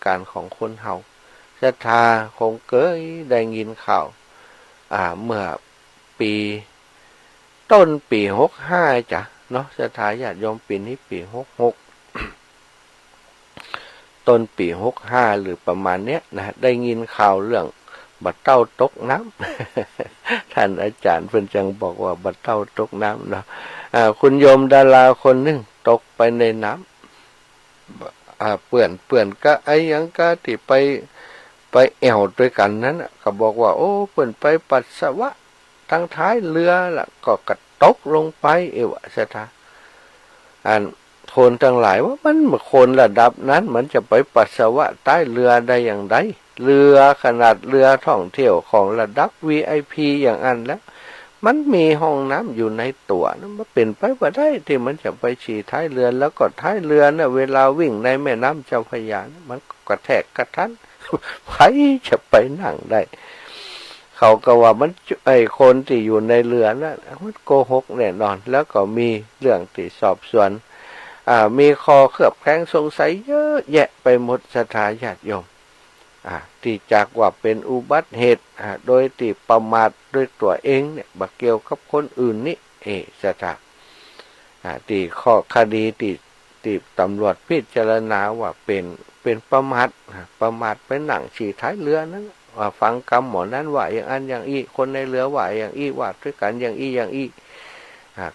การของคนเฮาศรัทธาคงเกยได้ยินข่าวเมื่อปีต้นปี65จ้ะเนาะศรัทธาญาติโยมปีนี้ปี66ต้นปี65หรือประมาณเนี้ยนะได้ยินข่าวเรื่องบัดเต้าตกน้ำ ท่านอาจารย์เพิ่นจังบอกว่าบัดเต้าตกน้ำเนาะคุณโยมดาราคนหนึ่งตกไปในน้ำเปื่อนก็ไอ้ยังก็ที่ไปแอวด้วยกันนั้นก็บอกว่าโอ้เปื่อนไปปัสสาวะทางท้ายเรือล่ะก็กระตกลงไปเอวะสถาคนทั้งหลายว่ามันคนระดับนั้นมันจะไปปัสสาวะใต้เรือได้อย่างไรเรือขนาดเรือท่องเที่ยวของระดับ VIP อย่างอันแล้วมันมีห้องน้ำอยู่ในตัวนะมันเป็นไปว่าได้ที่มันจะไปฉี่ท้ายเรือแล้วก็ท้ายเรือเนี่ยเวลาวิ่งในแม่น้ำเจ้าพระยานะมันกระแทกกระทันใครจะไปนั่งได้เขาก็ว่ามันไอ้คนที่อยู่ในเรือนะมันโกหกแน่นอนแล้วก็มีเรื่องที่สอบสวนมีคอเคลือบแคลงสงสัยเยอะแยะไปหมดศรัทธาญาติโยมที่จากว่าเป็นอุบัติเหตุโดยที่ประมาทด้วยตัวเองเนี่ยบักเกี่ยวกับคนอื่นนี่ศรัทธาที่ข้อคดีที่ตำรวจพิจารณาว่าเป็นประมาทไปหนังฉี่ท้ายเรือนั้นฟังคำหมอนั้นว่าอย่างอันอย่างอีคนในเรือว่าอย่างอีว่าด้วยกันอย่างอี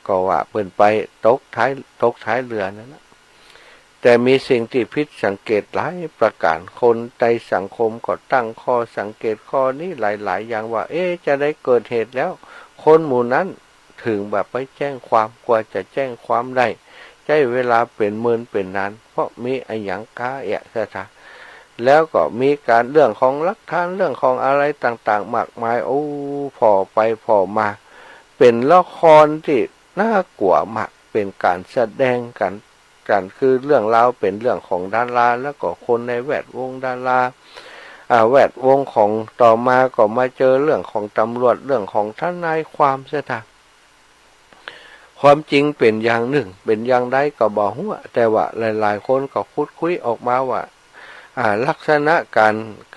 ก็ว่าเปิ่นไปตกท้ายเรือนั้นนะแต่มีสิ่งที่พิษสังเกตหลายประการคนในสังคมก็ตั้งข้อสังเกตข้อนี้หลายอย่างว่าจะได้เกิดเหตุแล้วคนหมู่นั้นถึงแบบไปแจ้งความกว่าจะแจ้งความได้ใช้เวลาเป็นหมื่นเป็นนานเพราะมีไอ้หยังกาซะท่าแล้วก็มีการเรื่องของหลักฐานเรื่องของอะไรต่างๆมากมายพอไปพอมาเป็นละครที่น่ากลัวมากเป็นการแสดงกันคือเรื่องราวเป็นเรื่องของดาราแล้วก็คนในแวดวงดาราแวดวงของต่อมาก็มาเจอเรื่องของตำรวจเรื่องของทนายความซะท่าความจริงเป็นอย่างหนึ่งเป็นอย่างใดก็บอกว่าแต่ว่าหลายๆคนก็คุยออกมาว่าลักษณะก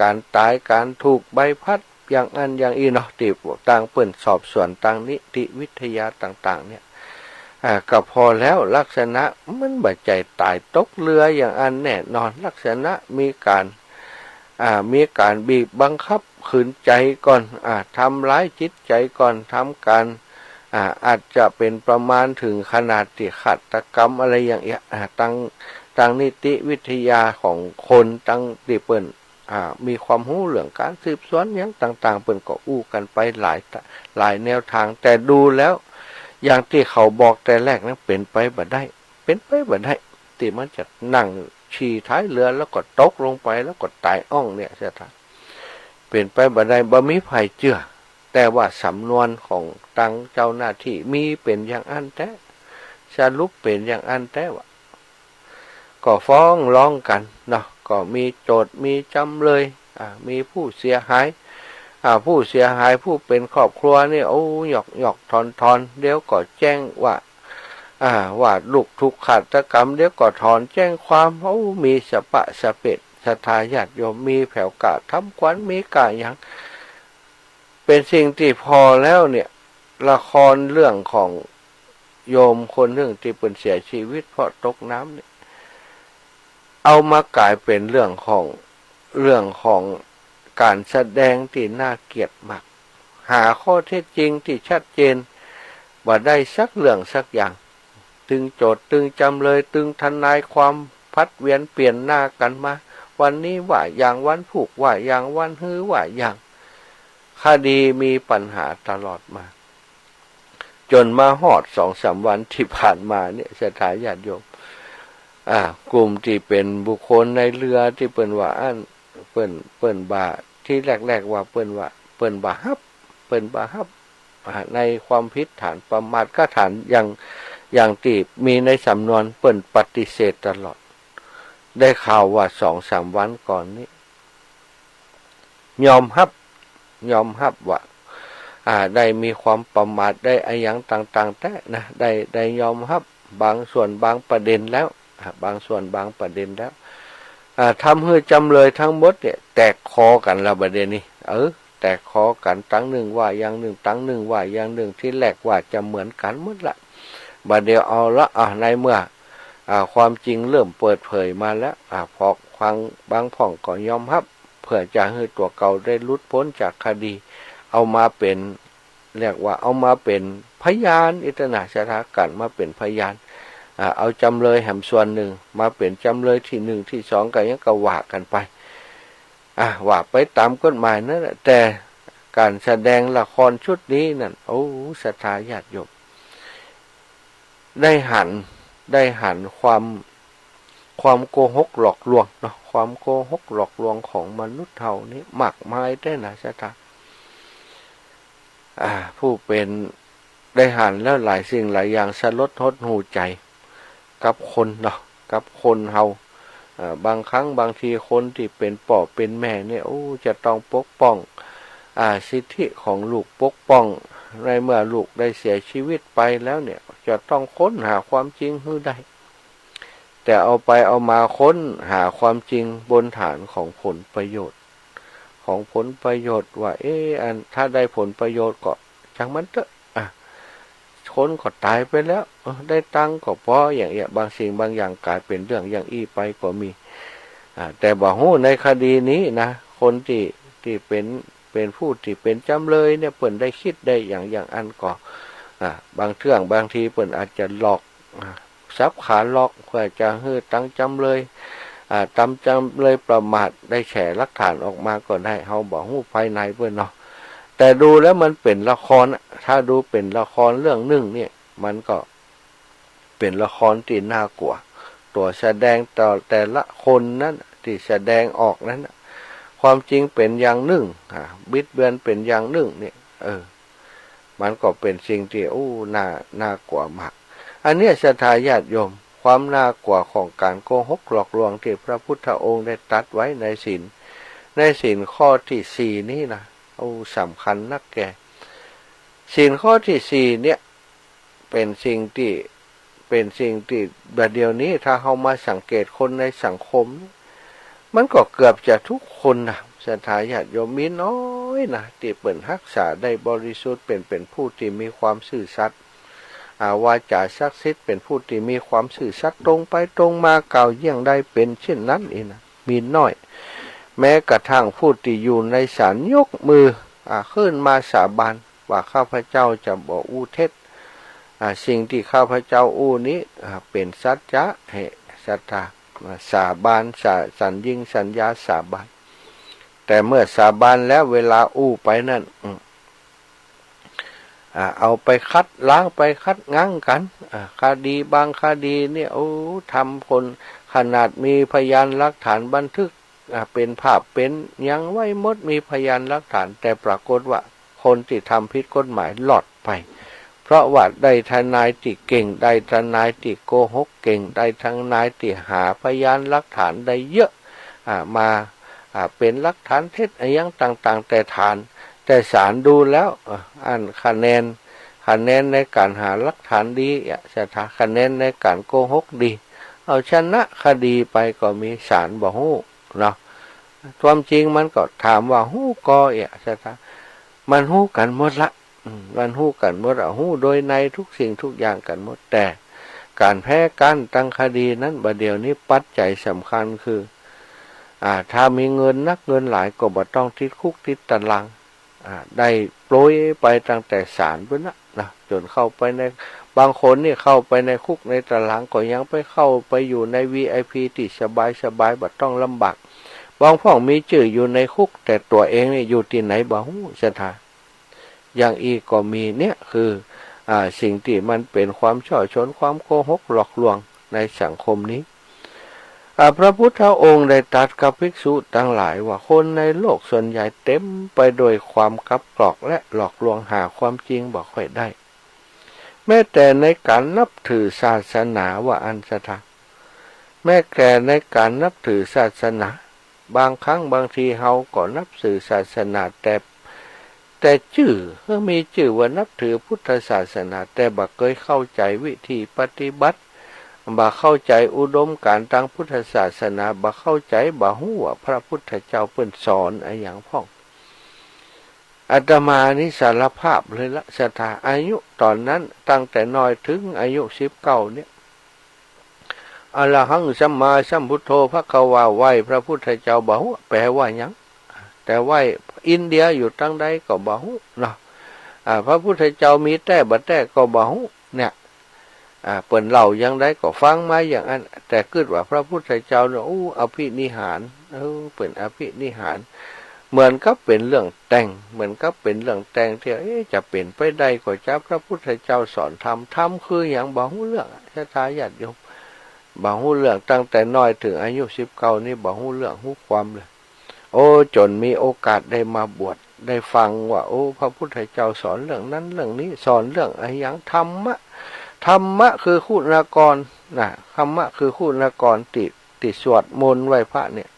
ารตายการถูกใบพัดอย่างอันอย่างอีเนาะที่ต่างเปิ่นสอบสวนต่างนิติวิทยาต่างๆเนี่ยก็พอแล้วลักษณะมันบาดใจตายตกเรืออย่างอันแน่นอนลักษณะมีการบีบบังคับขืนใจก่อนทำร้ายจิตใจก่อนทำการอาจจะเป็นประมาณถึงขนาดที่ฆาตกรรมอะไรอย่างเงี้ยตั้งนิติวิทยาของคนตั้งที่เปิ่นมีความรู้เรื่องการสืบสวนอย่างต่างๆเปิ่นก็อู้กันไปหลายแนวทางแต่ดูแล้วอย่างที่เขาบอกแต่แรกนั้นเป็นไปบ่ได้ที่มันจะนั่งฉี่ท้ายเรือแล้วก็ตกลงไปแล้วก็ตายเนี่ยใช่ไหมเป็นไปบ่ได้บ่มีไผเชื่อแต่ว่าสำนวนของตั้งเจ้าหน้าที่มีเป็นอย่างอันแท้สรุปเป็นอย่างอันแท้ว่าก็ฟ้องร้องกันเนาะก็มีโจทย์มีจำเลยมีผู้เสียหายผู้เป็นครอบครัวนี่หยอกทอนเดี๋ยวก็แจ้งว่าลูกถูกฆาตกรรมเดี๋ยวก็ถอนแจ้งความมีสปะสเปดศรัทธาญาติโยมมีแผ่วกะทำขวัญมีกะอย่างเป็นสิ่งที่พอแล้วเนี่ยละครเรื่องของโยมคนหนึ่งที่เป็นเสียชีวิตเพราะตกน้ำเนี่ยเอามากลายเป็นเรื่องของการแสดงที่น่าเกลียดมากหาข้อเท็จจริงที่ชัดเจนว่าได้สักเรื่องสักอย่างตึงโจทย์ตึงจำเลยตึงทนายความพัดเวียนเปลี่ยนหน้ากันมาวันนี้ว่าอย่างวันผูกว่าอย่างวันฮื้อว่าอย่างคดีมีปัญหาตลอดมาจนมาฮอด 2-3 วันที่ผ่านมาเนี่ยศรัทธาญาติโยมกลุ่มที่เป็นบุคคลในเรือที่เปิ้นว่าเปิ้นบ่าที่แรกๆว่าเปิ้นบ่าฮับในความผิดฐานประมาทก็ฐานอย่างที่มีในสำนวนเปิ้นปฏิเสธตลอดได้ข่าวว่า 2-3 วันก่อนนี้ยอมรับว่าได้มีความประมาทได้อะไรอย่างต่างๆแต่นะได้ยอมรับบางส่วนบางประเด็นแล้ว ทำให้จำเลยทั้งหมดเนี่ยแตกคอกันละประเด็นนี้แตกคอกันตั้งหนึ่งว่าอย่างหนึ่งตั้งหนึ่งว่าอย่างหนึ่งที่แรกว่าจะเหมือนกันหมดละบัดเดียวเอาละในเมื่อความจริงเริ่มเปิดเผยมาแล้วพอฟังบางพ่องก็ยอมรับเพื่อจะให้ตัวเก่าได้หลุดพ้นจากคดีเอามาเป็นเรียกว่าเอามาเป็นพยานอิตนาสถากันมาเป็นพยานเอาจำเลยแห่งส่วนหนึ่งมาเป็นจำเลยที่หนึ่งที่สองกันยังก็ว่ากันไปว่าไปตามกฎหมายนั่นแหละแต่การแสดงละครชุดนี้นั่นศรัทธาญาติโยมได้หันความโกหกหลอกลวงเนาะความโกหกหลอกลวงของมนุษย์เท่านี้มากมายได้นะศรัทธาผู้เป็นได้หันแล้วหลายสิ่งหลายอย่างสลดหดหูใจกับคนเนาะกับคนเฮาบางครั้งบางทีคนที่เป็นพ่อเป็นแม่เนี่ยจะต้องปกป้องสิทธิของลูกปกป้องในเมื่อลูกได้เสียชีวิตไปแล้วเนี่ยจะต้องค้นหาความจริงให้ได้แต่เอาไปเอามาค้นหาความจริงบนฐานของผลประโยชน์ว่าถ้าได้ผลประโยชน์ก็ช่างมันเถอะคนก็ตายไปแล้วได้ตังก็พออย่างบางสิ่งบางอย่างกลายเป็นเรื่องอย่างไปก็มีแต่บ่ฮู้ในคดีนี้นะคนที่เป็นผู้ที่เป็นจำเลยเนี่ยเปิ่นได้คิดได้อย่างอันก็บางเรื่องบางทีเปิ่นอาจจะหลอกซับขาหลอกเพื่อจะให้ตั้งจำเลยตามจำเลยประมาทได้แฉหลักฐานออกมาก็ได้เฮาบ่ฮู้ภายในเพิ่นเนาะแต่ดูแล้วมันเป็นละครถ้าดูเป็นละครเรื่องหนึ่งเนี่ยมันก็เป็นละครที่น่ากลัวตัวแสดงต่อแต่ละคนนั้นที่แสดงออกนั้นความจริงเป็นอย่างหนึ่งบิดเบือนเป็นอย่างหนึ่งเนี่ยมันก็เป็นสิ่งที่น่ากลัวมากอันนี้ศรัทธาญาติโยมความน่ากลัวของการโกหกหลอกลวงที่พระพุทธองค์ได้ตรัสไว้ในศีลข้อที่สี่นี้นะสำคัญนักแก่ศีลข้อที่สี่เนี่ยเป็นสิ่งที่แบบเดียวนี้ถ้าเรามาสังเกตคนในสังคมมันก็เกือบจะทุกคนนะศรัทธาญาติโยมมีน้อยนะที่เปิ่นรักษาได้บริสุทธิ์เป็นผู้ที่มีความซื่อสัตย์วาจาศักดิ์สิทธิ์เป็นผู้ที่มีความซื่อสัตย์ตรงไปตรงมากล่าวเยี่ยงใดเป็นเช่นนั้นเองนะมีน้อยแม้กระทั่งผู้ที่อยู่ในศาลยกมือขึ้นมาสาบานว่าข้าพเจ้าจะบ่อู้เท็จสิ่งที่ข้าพเจ้าอู้นี้เป็นสัจจะให้ศรัทธาสาบานสัญญิงสัญญาสาบานแต่เมื่อสาบานแล้วเวลาอู้ไปนั่นเอาไปคัดล้างไปคัดงั้งกันคดีบางคดีเนี่ยทำคนขนาดมีพยานหลักฐานบันทึกเป็นภาพเป็นยังไว้หมดมีพยานหลักฐานแต่ปรากฏว่าคนที่ทำผิดกฎหมายหลอดไปเพราะว่าได้ทนายที่เก่งได้ทนายที่โกหกเก่งได้ทนายที่หาพยานหลักฐานได้เยอะมาเป็นหลักฐานเท็จอย่างต่างๆแต่ศาลดูแล้วคะแนนในการหาหลักฐานดีคะแนนในการโกหกดีเอาชนะคดีไปก็มีศาลบ่ฮู้เนาะความจริงมันก็ถามว่าฮู้ก็มันฮู้กันหมดละมันฮู้กันหมดฮู้โดยในทุกสิ่งทุกอย่างกันหมดแต่การแพ้การตั้งคดีนั้นบัดเดี๋ยวนี้ปัจจัยสำคัญคือถ้ามีเงินนักเงินหลายก็บ่ต้องติดคุกติดตารางได้โปรยไปตั้งแต่ศาลพุ่นนะจนเข้าไปในบางคนนี่เข้าไปในคุกในตารางก็ยังเข้าไปอยู่ใน VIP ที่สบายบ่ต้องลำบากบางพ่องมีชื่ออยู่ในคุกแต่ตัวเองนี่อยู่ที่ไหนบ่ฮู้ศรัทธาอย่างอีกก็มีเนี่ยคือสิ่งที่มันเป็นความช่อชนความโกหกหลอกลวงในสังคมนี้พระพุทธองค์ได้ตรัสกับภิกษุทั้งหลายว่าคนในโลกส่วนใหญ่เต็มไปโดยความกักกรอกและหลอกลวงหาความจริงบ่ค่อยได้แม้แต่ในการนับถือศาสนาว่าอันศรัทธาแม้แต่ในการนับถือศาสนาบางครั้งบางทีเฮาก็นับถือศาสนาแต่ชื่อมีชื่อว่านับถือพุทธศาสนาแต่บ่เคยเข้าใจวิธีปฏิบัติ บ่เข้าใจอุดมการทางพุทธศาสนาบ่เข้าใจบ่ฮู้ว่าพระพุทธเจ้าเพิ่นสอนอะไรอย่างพ่องอาตมานี่สารภาพเลยละศรัทธาอายุตอนนั้นตั้งแต่น้อยถึงอายุ19เนี่ยอะระหังสัมมาสัมพุทโธภควาไหว้พระพุทธเจ้าบ่ฮู้แปลว่าหยังแต่ไหว้อินเดียอยู่ทางใดก็บ่ฮู้เนาะพระพุทธเจ้ามีแต่บ่แต่ก็บ่ฮู้เนี่ยเปิ้นเล่าอย่างใดก็ฟังมาอย่างนั้นแต่คิดว่าพระพุทธเจ้าเนาะอภินิหารเป็นอภินิหารเหมือนกับเป็นเรื่องแต่งเหมือนกับเป็นเรื่องแต่งที่จะเป็นไปได้ก็จะพระพุทธเจ้าสอนธรรมคืออย่างบ่ฮู้เรื่องศรัทธาญาติโยมบ่ฮู้เรื่องตั้งแต่น้อยถึงอายุ19นี่บ่ฮู้เรื่องฮู้ความเลยจนมีโอกาสได้มาบวชได้ฟังว่าพระพุทธเจ้าสอนเรื่องนั้นเรื่องนี้สอนเรื่องอะไรอย่างธรรมะคือคุณากรนะธรรมะคือคุณากรติสวดมนต์ไหว้พระเนี่ย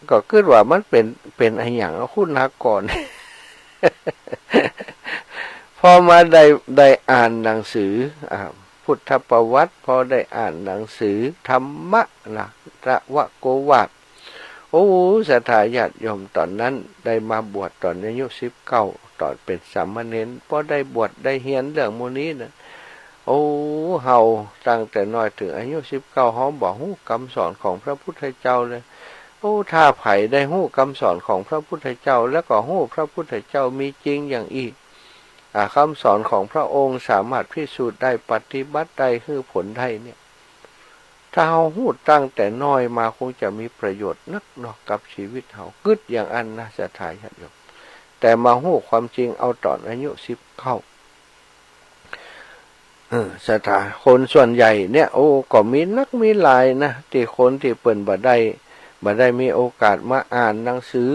ก็คิดว่ามันเป็นอะไรอย่างคุณากร พอมาได้อ่านหนังสือพุทธประวัติพอได้อ่านหนังสือธรรมะนะระวะโกวาทศรัทธาญาติโยมตอนนั้นได้มาบวชตอนอายุ19ตอนเป็นสามเณรพอได้บวชได้เรียนเรื่องมูนี้นะเฮาตั้งแต่น้อยถึงอายุ19เฮาบ่ฮู้คำสอนของพระพุทธเจ้าเลยถ้าไผได้ฮู้คำสอนของพระพุทธเจ้าแล้วก็ฮู้พระพุทธเจ้ามีจริงอย่างอีกคำสอนของพระองค์สามารถพิสูจน์ได้ปฏิบัติได้คือผลได้เนี่ยถ้าเฮาฮู้ตั้งแต่น้อยมาคงจะมีประโยชน์นักเนาะกับชีวิตเฮากึดอย่างอันนะศรัทธาญาติโยมแต่มาฮู้ความจริงเอาตอนอายุ19ศรัทธาคนส่วนใหญ่เนี่ยก็มีนักมีหลายนะที่คนที่เปิ้นบ่ได้มีโอกาสมาอ่านหนังสือ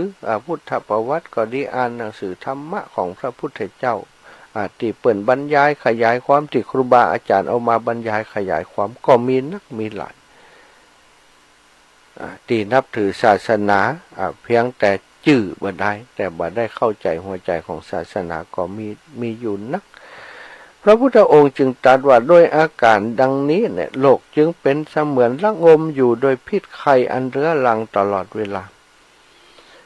พุทธประวัติก็ได้อ่านหนังสือธรรมะของพระพุทธเจ้าที่เปิ้นบรรยายขยายความที่ครูบาอาจารย์เอามาบรรยายขยายความก็มีนักมีหลายที่นับถือศาสนาเพียงแต่ชื่อบ่ได้แต่บ่ได้เข้าใจหัวใจของศาสนาก็มีอยู่นักพระพุทธองค์จึงตรัสว่าด้วยอาการดังนี้เนี่ยโลกจึงเป็นเสมือนละงมอยู่โดยพิษไข้อันเรื้อรังตลอดเวลา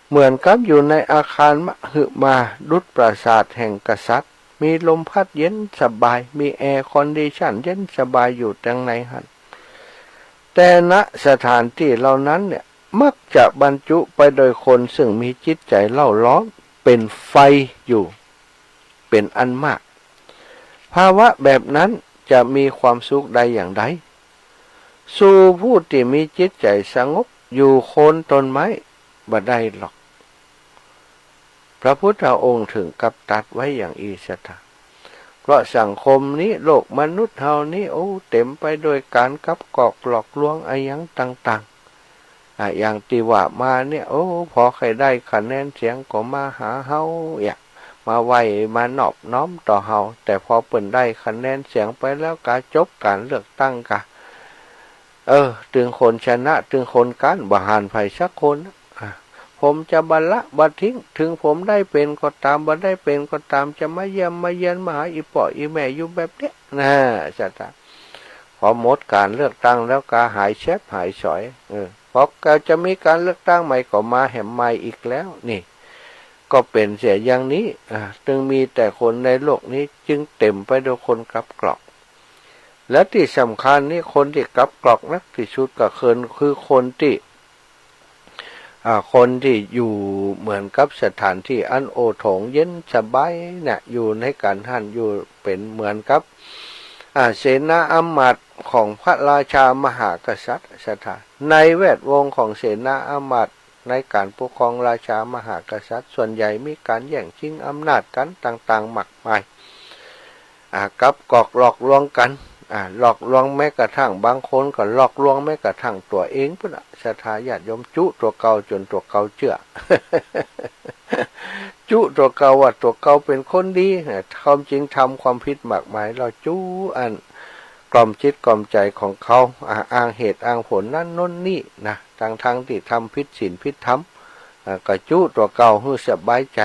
เหมือนกับอยู่ในอาคารมหึมาดุจปราสาทแห่งกษัตริย์มีลมพัดเย็นสบายมีแอร์คอนดิชันเย็นสบายอยู่แต่ในหันแต่ณสถานที่เหล่านั้นเนี่ยมักจะบรรจุไปโดยคนซึ่งมีจิตใจเล่าร้อนเป็นไฟอยู่เป็นอันมากภาวะแบบนั้นจะมีความสุขใดอย่างใดสู่ผู้ที่มีจิตใจสงบอยู่โคนต้นไม้บ่ได้หรอกพระพุทธองค์ถึงกับตรัสไว้อย่างอีสถาเพราะสังคมนี้โลกมนุษย์เฮานี้เต็มไปด้วยการกับกอกหลอกลวงอะไรอย่างต่างๆอย่างที่ว่ามาเนี่ยพอใครได้คะแนนเสียงก็มาหาเฮามาไหวมานอบน้อมต่อเฮาแต่พอเปิ่นได้คะแนนเสียงไปแล้วก็จบการเลือกตั้งกะถึงคนชนะถึงคนการบ่หานไผสักคนผมจะบัลละบัดทิ้งถึงผมได้เป็นก็ตามบ่ได้เป็นก็ตามจะมาเยี่ยมมาเยียนมาหาอีป่ออีแม่อยู่แบบเนี้ยนะจ๊ะพอหมดการเลือกตั้งแล้วก็หายแชบหายฉอยพอจะมีการเลือกตั้งใหม่ก็มาแหมใหม่อีกแล้วนี่ก็เป็นเสียอย่างนี้จึงมีแต่คนในโลกนี้จึงเต็มไปด้วยคนกลับกรอกและที่สำคัญนี่คนที่กลับกรอกนักที่สุดก็คือคนที่อยู่เหมือนกับสถานที่อันโอโถงเย็นสบายเนี่ยอยู่ในการท่านอยู่เป็นเหมือนกับเสนาอำมาตย์ของพระราชามหากษัตริย์สถานในแวดวงของเสนาอำมาตย์ในการปกครองราชามหากษัตริย์ส่วนใหญ่มีการแย่งชิงอำนาจกันต่างๆมากมายกับกอกหลอกลวงกันหลอกลวงแม้กระทั่งบางคนก็หลอกลวงแม้กระทั่งตัวเองพุ่นศรัทธาญาติโยมจุตัวเก่าจนตัวเก่าเชื่อ จุตัวเก่าว่าตัวเก่าเป็นคนดีความจริงทำความผิดมากมายเราจุกล่อมจิตกล่อมใจของเขาอ้างเหตุอ้างผลนั่นน้นนี่นะทั้งที่ทำผิดศีลผิดธรรมก็จุตัวเก่าให้สบายใจ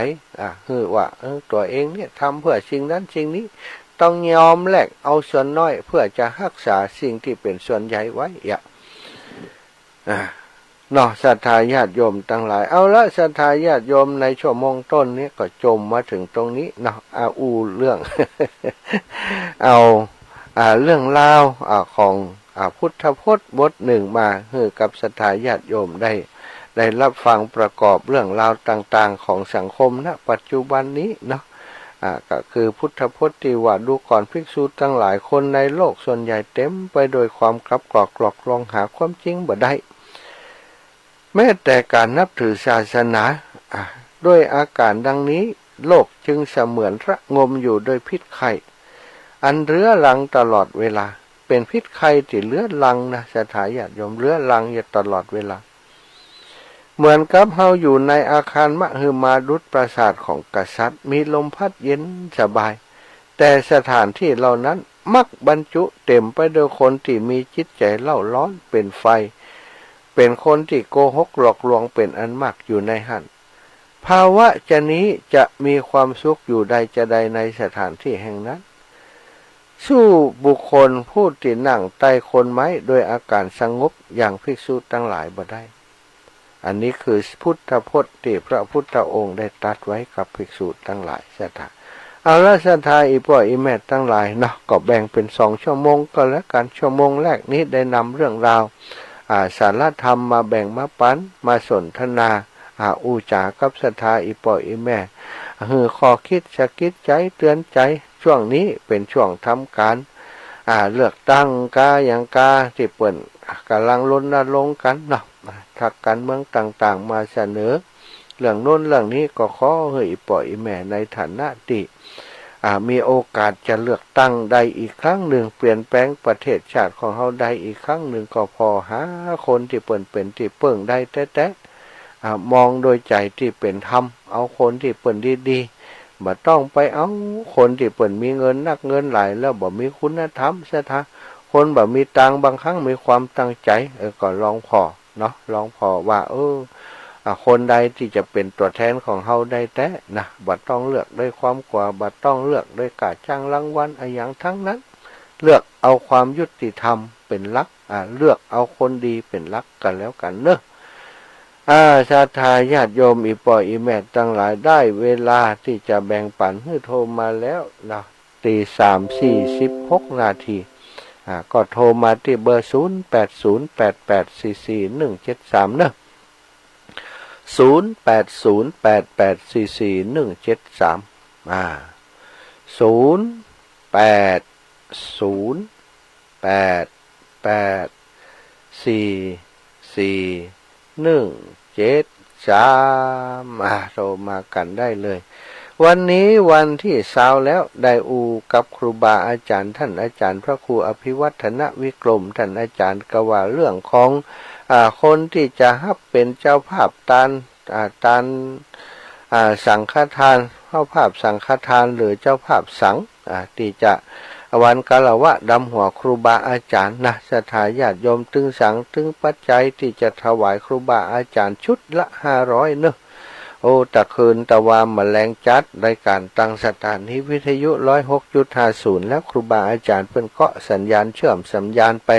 ว่าตัวเองเนี่ยทำเพื่อสิ่งนั้นสิ่งนี้ ต้องยอมแลกเอาส่วนน้อยเพื่อจะรักษาสิ่งที่เป็นส่วนใหญ่ไว้เนาะศรัทธาญาติโยมทั้งหลายเอาละศรัทธาญาติโยมในชั่วโมงต้นนี้ก็จมมาถึงตรงนี้เนาะเรื่อง เอาเรื่องราวของพุทธพจน์บทหนึ่งมาให้กับศรัทธาญาติโยมได้รับฟังประกอบเรื่องราวต่างๆของสังคมณปัจจุบันนี้เนาะก็คือพุทธพจน์ที่ว่าดูก่อนภิกษุทั้งหลายคนในโลกส่วนใหญ่เต็มไปโดยความกลับกรอกหลอกลวงหาความจริงบ่ได้แม้แต่การนับถือศาสนาด้วยอาการดังนี้โลกจึงเสมือนระงมอยู่โดยพิษไข้อันเรื้อรังตลอดเวลาเป็นพิษไข้ที่เรื้อรังนะศรัทธาญาติโยมเรื้อรังอยู่ตลอดเวลาเหมือนกับเฮาอยู่ในอาคารมหึมาดุจปราสาทของกษัตริย์มีลมพัดเย็นสบายแต่สถานที่เหล่านั้นมักบรรจุเต็มไปด้วยคนที่มีจิตใจเล่าร้อนเป็นไฟเป็นคนที่โกหกหลอกลวงเป็นอันมากอยู่ในหันภาวะจะนี้จะมีความสุขอยู่ใดจะใดในสถานที่แห่งนั้นสู้บุคคลผู้ที่นั่งใต้โคนไม้โดยอาการสงบอย่างภิกษุทั้งหลายบ่ได้อันนี้คือพุทธพจน์ที่พระพุทธองค์ได้ตรัสไว้กับภิกษุทั้งหลายศรัทธาเอาละศรัทธาอีพ่ออีแม่ทั้งหลายเนาะก็แบ่งเป็น2 ชั่วโมงก็แล้วกันชั่วโมงแรกนี้ได้นำเรื่องราวสารธรรมมาแบ่งมาปันมาสนทนาอุจากับศรัทธาอีพ่ออีแม่ข้อคิดสะกิดใจเตือนใจช่วงนี้เป็นช่วงทำการเลือกตั้งกาอย่างกาที่เปิ่นกำลังรณรงค์กันเนาะทักการเมืองต่างๆมาเสนอเรื่องโน้นเรื่องนี้ก็ขอให้อีพ่ออีแม่ในฐานะที่มีโอกาสจะเลือกตั้งใดอีกครั้งหนึ่งเปลี่ยนแปลงประเทศชาติของเฮาใดอีกครั้งหนึ่งก็พอหาคนที่เปิ่นเป็นที่เปิ่งได้แต่มองโดยใจที่เป็นธรรมเอาคนที่เปิ่นดีๆบ่ต้องไปเอาคนที่เปิ่นมีเงินนักเงินหลายแล้วบ่มีคุณธรรมซะทะคนบ่มีตังบางครั้งมีความตั้งใจก็ลองพอเนาะลองพอว่าคนใดที่จะเป็นตัวแทนของเฮาได้แต่นะบ่ต้องเลือกด้วยความกลัวบ่ต้องเลือกด้วยการจ้างรางวัลอย่างทั้งนั้นเลือกเอาความยุติธรรมเป็นหลักเลือกเอาคนดีเป็นหลักกันแล้วกันเนอะศรัทธาญาติโยมอีพ่ออีแม่ทั้งหลายได้เวลาที่จะแบ่งปันให้โทรมาแล้วนะ3:46 นาทีก็โทรมาที่เบอร์0808844173เนอะ0808844173โทรมากันได้เลยวันนี้วันที่20แล้วได้กับครูบาอาจารย์ท่านอาจารย์พระครูอภิวัฒนวิกรมท่านอาจารย์ก็ว่าเรื่องของคนที่จะรับเป็นเจ้าภาพตานสังฆทานเจ้าภาพสังฆทานหรือเจ้าภาพสังที่จะวันกาลวะดำหัวครูบาอาจารย์นะศรัทธาญาติโยมตึงสังตึงปัจจัยที่จะถวายครูบาอาจารย์ชุดละ500เนอะตะคืนตะวามแมลงจัดรายการตั้งสถานีวิทยุ 106.50 แล้วครูบาอาจารย์เพิ่นเกาะสัญญาณเชื่อมสัญญาณไป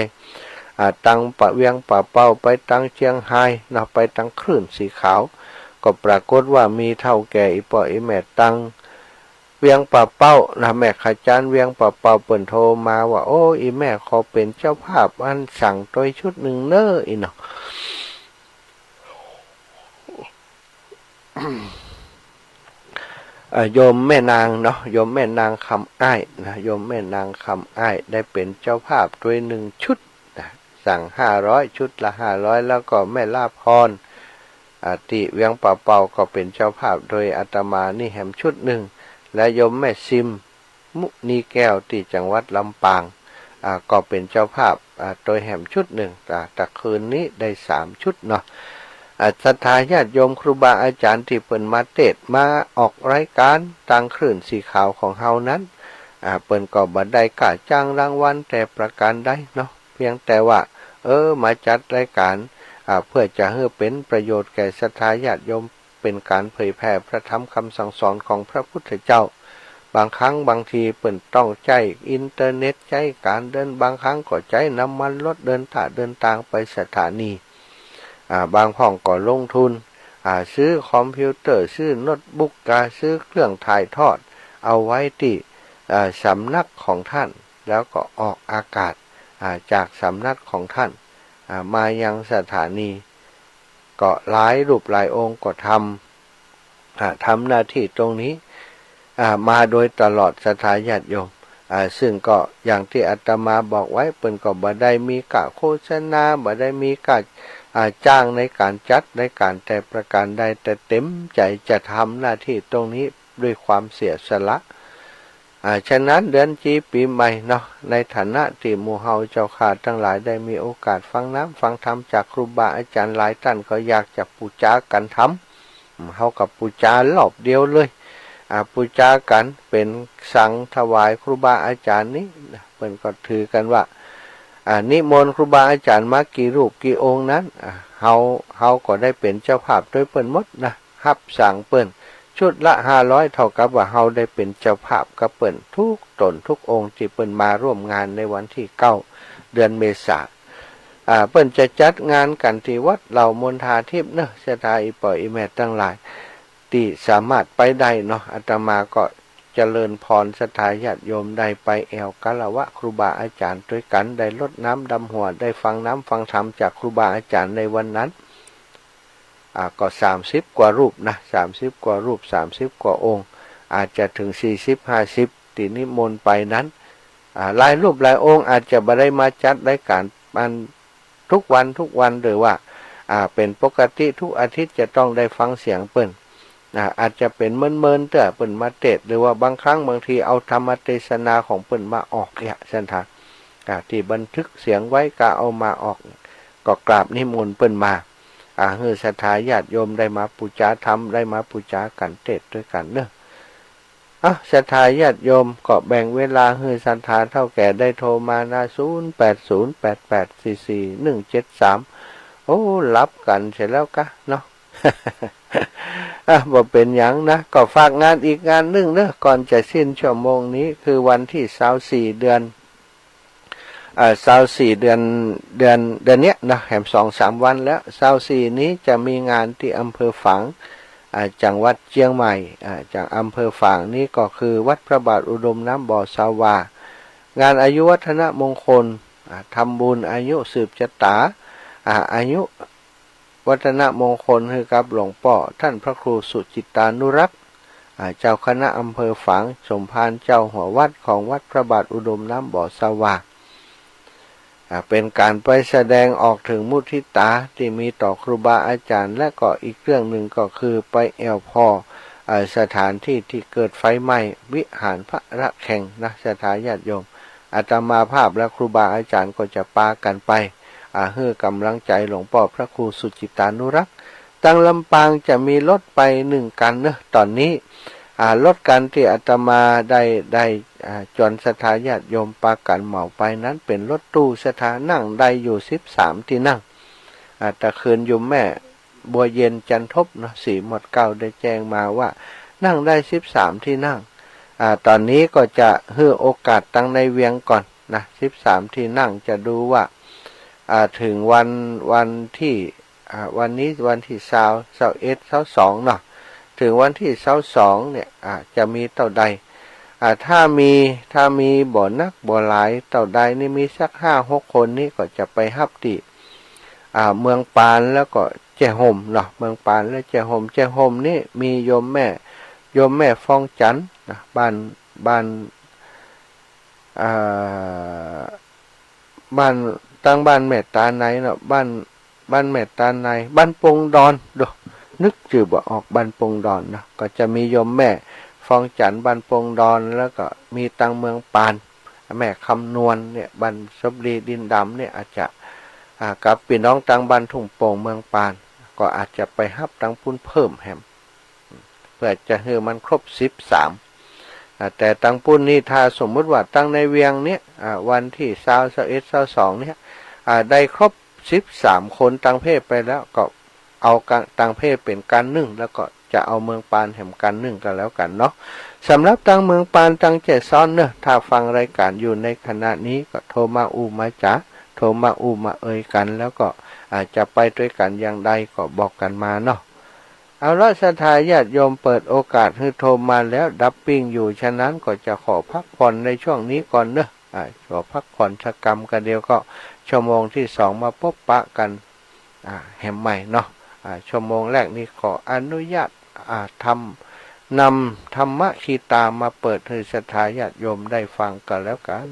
ตั้งปะเวียงปะเป้าไปตั้งเชียงไฮ้นะไปตั้งคลื่นสีขาวก็ปรากฏว่ามีเท่าแก่อีพ่ออีแม่ตั้งเวียงปะเป้านะแม่ขจารย์เวียงปะเป้าเปิ่นโทรมาว่าอีแม่ขอเป็นเจ้าภาพอันสั่งตัวชุดหนึ่งเน้ออีเนาะโยมแม่นางเนาะโยมแม่นางคำอ้ายนะโยมแม่นางคำอ้ายได้เป็นเจ้าภาพตัว1 ชุดนะสั่ง500ชุดละ500แล้วก็แม่ลาภรที่เวียงป่าเป่าก็เป็นเจ้าภาพโดยอาตมานี่แหมชุดหนึ่งและโยมแม่ซิมมุนีแก้วที่จังหวัดลำปางก็เป็นเจ้าภาพโดยแหมชุดหนึ่งแต่คืนนี้ได้3 ชุดเนาะศรัทธาญาติโยมครูบาอาจารย์ที่เปิ่นมาเทศมาออกรายการตั้งคลื่นสีขาวของเฮานั้นเปิ่นก็บ่ได้กะจ้างรางวัลแต่ประการใดเนาะเพียงแต่ว่ามาจัดรายการเพื่อจะให้เป็นประโยชน์แก่ศรัทธาญาติโยมเป็นการเผยแผ่พระธรรมคำสั่งสอนของพระพุทธเจ้า บางครั้งบางทีเปิ่นต้องใช้อินเทอร์เน็ตใช้การเดินบางครั้งก็ใช้น้ำมันรถเดินทางไปสถานีบางห้องก็ลงทุนซื้อคอมพิวเตอร์ซื้อโน้ตบุ๊กซื้อเครื่องถ่ายทอดเอาไว้ที่สำนักของท่านแล้วก็ออกอากาศจากสำนักของท่านมายังสถานีก็หลายรูปหลายองค์ก็ทำหน้าที่ตรงนี้มาโดยตลอดศรัทธาญาติโยมซึ่งก็อย่างที่อาตมาบอกไว้เปิ้นก็บ่ได้มีกะโฆษณาบ่ได้มีกะจ้างในการจัดในการแต่ประการใดแต่เต็มใจจะทำหน้าที่ตรงนี้ด้วยความเสียสละฉะนั้นเดือนจีปีใหม่เนาะในฐานะที่หมู่เฮาเจ้าข้าทั้งหลายได้มีโอกาสฟังน้ำฟังธรรมจากครูบาอาจารย์หลายท่านก็อยากจะปูจากันทำเฮากับปูจารอบเดียวเลยปูจากันเป็นสังถวายครูบาอาจารย์นี้เพิ่นก็ถือกันว่านิมนต์ครูบาอาจารย์มากี่รูปกี่องค์นั้นเฮาก็ได้เป็นเจ้าภาพโดยเปิ้นหมดนะรับสั่งเปิ้นชุดละ500เท่ากับว่าเฮาได้เป็นเจ้าภาพกับเปิ้นทุกตนทุกองค์ที่เปิ้นมาร่วมงานในวันที่9เดือนเมษายนเปิ้นจะจัดงานกันที่วัดเหล่ามณฑาทิพย์เนาะสถาอีปออีแม่ทั้งหลายที่สามารถไปได้เนาะอาตมาก็เจริญพรศรัทธาญาติโยมได้ไปแอวกะละวะครูบาอาจารย์ด้วยกันได้รดน้ำดำหัวได้ฟังน้ำฟังธรรมจากครูบาอาจารย์ในวันนั้นก็30กว่ารูปนะ30กว่ารูป30กว่าองค์อาจจะถึง40-50ที่นิมนต์ไปนั้นหลายรูปหลายองค์อาจจะบ่ได้มาจัดรายการมันทุกวันหรือว่าเป็นปกติทุกอาทิตย์จะต้องได้ฟังเสียงเปิ้นอาจจะเป็นเมินๆเต้อเปิ้นมาเทศหรือว่าบางครั้งบางทีเอาธรรมเทศนาของเปิ้นมาออกเนี่ยซั่นท่าที่บันทึกเสียงไว้ก็เอามาออกก็กราบนิมนต์เปิ้นมาให้ศรัทธาญาติโยมได้มาปูจาธรรมได้มาปูจากันเทศด้วยกันเนอะศรัทธาญาติโยมก็แบ่งเวลาให้ศรัทธาเท่าแก่ได้โทรมานะ0808844173โอ้รับกันเสร็จแล้วกะเนาะ บ่เป็นหยังนะก็ฝากงานอีกงานนึงเนอะก่อนจะสิ้นชั่วโมงนี้คือวันที่24เดือน24เดือนเนี้ยนะแหม 2-3 วันแล้ว24นี้จะมีงานที่อำเภอฝางจังหวัดเชียงใหม่จากอำเภอฝางนี้ก็คือวัดพระบาทอุดมน้ำบ่อสาวางานอายุวัฒนมงคลทำบุญอายุสืบชะตาอายุวัฒนมงคลคือกับหลวงพ่อท่านพระครูสุจิตานุรักษ์เจ้าคณะอำเภอฝางสมภารเจ้าหัววัดของวัดพระบาทอุดมน้ำบ่อสาวาเป็นการไปแสดงออกถึงมุทิตาที่มีต่อครูบาอาจารย์และก็อีกเรื่องหนึ่งก็คือไปแอวพอสถานที่ที่เกิดไฟไหม้วิหารพระระแข่งนะศรัทธาญาติโยมอาตมาภาพและครูบาอาจารย์ก็จะปากันไปให้กำลังใจหลวงพ่อพระครูสุจิตานุรักษ์ตั้งลำปางจะมีรถไป1 คันเนอะตอนนี้รถกันที่อาตมาได้จนศรัทธาญาติโยมปากันเหมาไปนั้นเป็นรถตู้ศรัทธานั่งได้อยู่13ที่นั่งแต่คืนโยมแม่บัวเย็นจันทบเนาะ4หมด9ได้แจ้งมาว่านั่งได้13ที่นั่งตอนนี้ก็จะให้โอกาสตั้งในเวียงก่อนนะ13ที่นั่งจะดูว่าถึงวันที่วันนี้วันที่21 22เนาะถึงวันที่22เนี่ยจะมีเท่าใดถ้ามีบ่อนักบ่อหลายเท่าใดนี่มีสัก 5-6 คนนี่ก็จะไปฮับที่เมืองปานแล้วก็แจ้ห่มเนาะเมืองปานและแจ้ห่มนี่มีโยมแม่ฟองจันทร์นะบ้านตั้งบ้านแม่ตาในเนาะบ้านแม่ตาในบ้านปงดอนดูนึกชื่อบ่ออกบ้านปงดอนนะก็จะมีโยมแม่ฟองจันทร์บ้านปงดอนแล้วก็มีตังเมืองปานแม่คำนวณเนี่ยบ้านสบรีดินดำเนี่ยอาจจะกับพี่น้องตังบ้านทุ่งโป่งเมืองปานก็อาจจะไปฮับตังปุ้นเพิ่มแฮมเพื่อจะให้มันครบ13แต่ตังปุ้นนี่ถ้าสมมุติว่าตังในเวียงเนี่ยวันที่21-22เนี่ยได้ครบ13คนตังเพศไปแล้วก็เอาตังเพศเป็นการนึ่งแล้วก็ จะเอาเมืองปานแห่มกันนึ่งกันแล้วกันเนาะสำหรับตังเมืองปานตังเจซ้อนเนอะถ้าฟังรายการอยู่ในขณะนี้ก็โทรมาอูมาจ๋าโทรมาอูมาเอ่ยกันแล้วก็อาจจะไปด้วยกันอย่างใดก็บอกกันมาเนาะเอาละศรัทธาญาติโยมเปิดโอกาสให้โทรมาแล้วดับปิ้งอยู่ฉะนั้นก็จะขอพักผ่อนในช่วงนี้ก่อนเนอะขอพักผ่อนสักกรรมกันเดียวก็ชั่วโมงที่2มาพบปะกันแห่มใหม่เนาะชั่วโมงแรกนี้ขออนุญาตนำธรรมคีตามาเปิดให้ศรัทธาญาติโยมได้ฟังกันแล้วกัน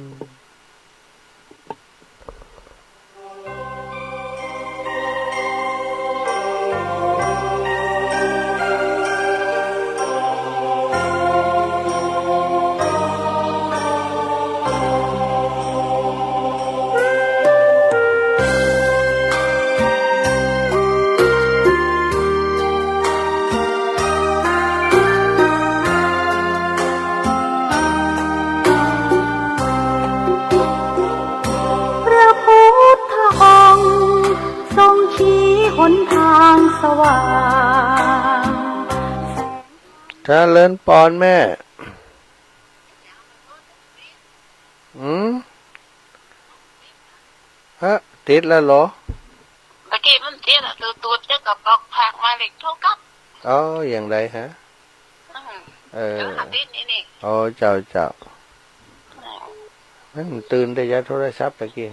หนทางสว่าง เลิญปอนแม่ฮะติดแล้วเหรอเมื่อกี้มันติดตูดจะกับบอกผักมาเล็กเท่ากับอ๋ออย่างไรฮะติดนี่อ๋อเจ้ามันตื่นได้ยัดโทรศัพท์ตะกี้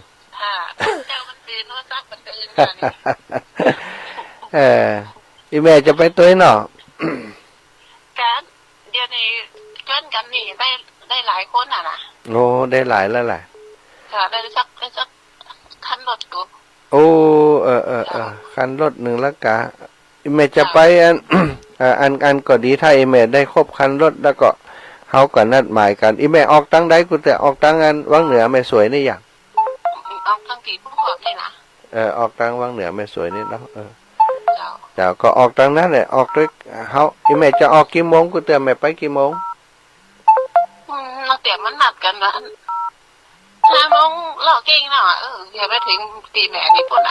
เจ้ามันตื่นโทรศัพท์มันตื่นอีแม่จะไปตัวเนาะการเดี๋ยวนี้เกินกันนี่ได้หลายคนนะโอ้ได้หลายแล้วแหละได้สักคันรถกูโอ้คันรถหนึ่งแล้วกะอีแม่จะไปอันก็ดีถ้าอีแม่ได้ครบคันรถแล้วก็เขาก็นัดหมายกันอีแม่ออกตั้งใดกูแต่ออกตั้งอันวังเหนือแม่สวยนี่อย่างออกตั้งกี่ผู้ขอบนี่นะออกตั้งวังเหนือแม่สวยนี่เนาะเจ้าก็ออกตั้งนั้นแหละออกด้วยเขาอีแม่จะออกกี่โมงกูเตือนแม่ไปกี่โมงเราเตรียมมันนัดกันนะ5 โมงหลอกเก่งนะอย่าไปถึงตีแม่นี่ปุ่น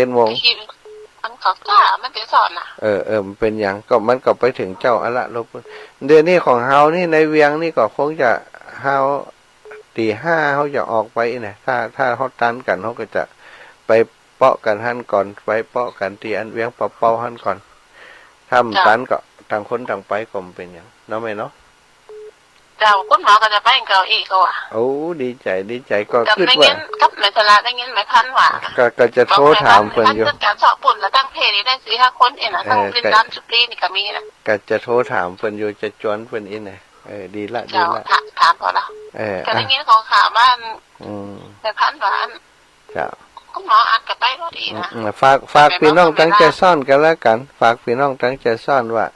7 โมงมันขอบจ้ามันจะสอนนะมันเป็นอย่างก็มันก็ไปถึงเจ้าอะละลบเดือนนี้ของเฮานี่ในเวียงนี่ก็คงจะเฮาตี 5เขาจะออกไปเนี่ยถ้าเขาตันกันเขาก็จะไปเปาะกันหั่นก่อนไปเปาะกันที่อันเวียงเป่าหั่นก่อนถ้าตันก็ต่างคนต่างไปก็เป็นอย่างเนาะแม่เนาะเจ้าคุณหมอก็จะไปเกาอีกก็ว่ะโอ้ดีใจก็คิดว่ากับในตลาดได้เงินไม่พันว่ะก็จะโทรถามเพิ่นอยู่การสอบปุ่นแล้วตั้งเพจนี่ได้4-5 คนเองนะทั้งรินร้านสุกี้นี่ก็มีนะก็จะโทรถามเพิ่นอยู่จะจวนเพิ่นอีน่ะดีละถามพอแล้วก็ได้เงินของข่าวบ้านไม่พันว่ะเจ้าคุณหมออัดกับไปก็ดีนะฝากพี่น้องตั้งใจซ่อนกันแล้วกันฝากพี่น้องตั้งใจซ่อนว่า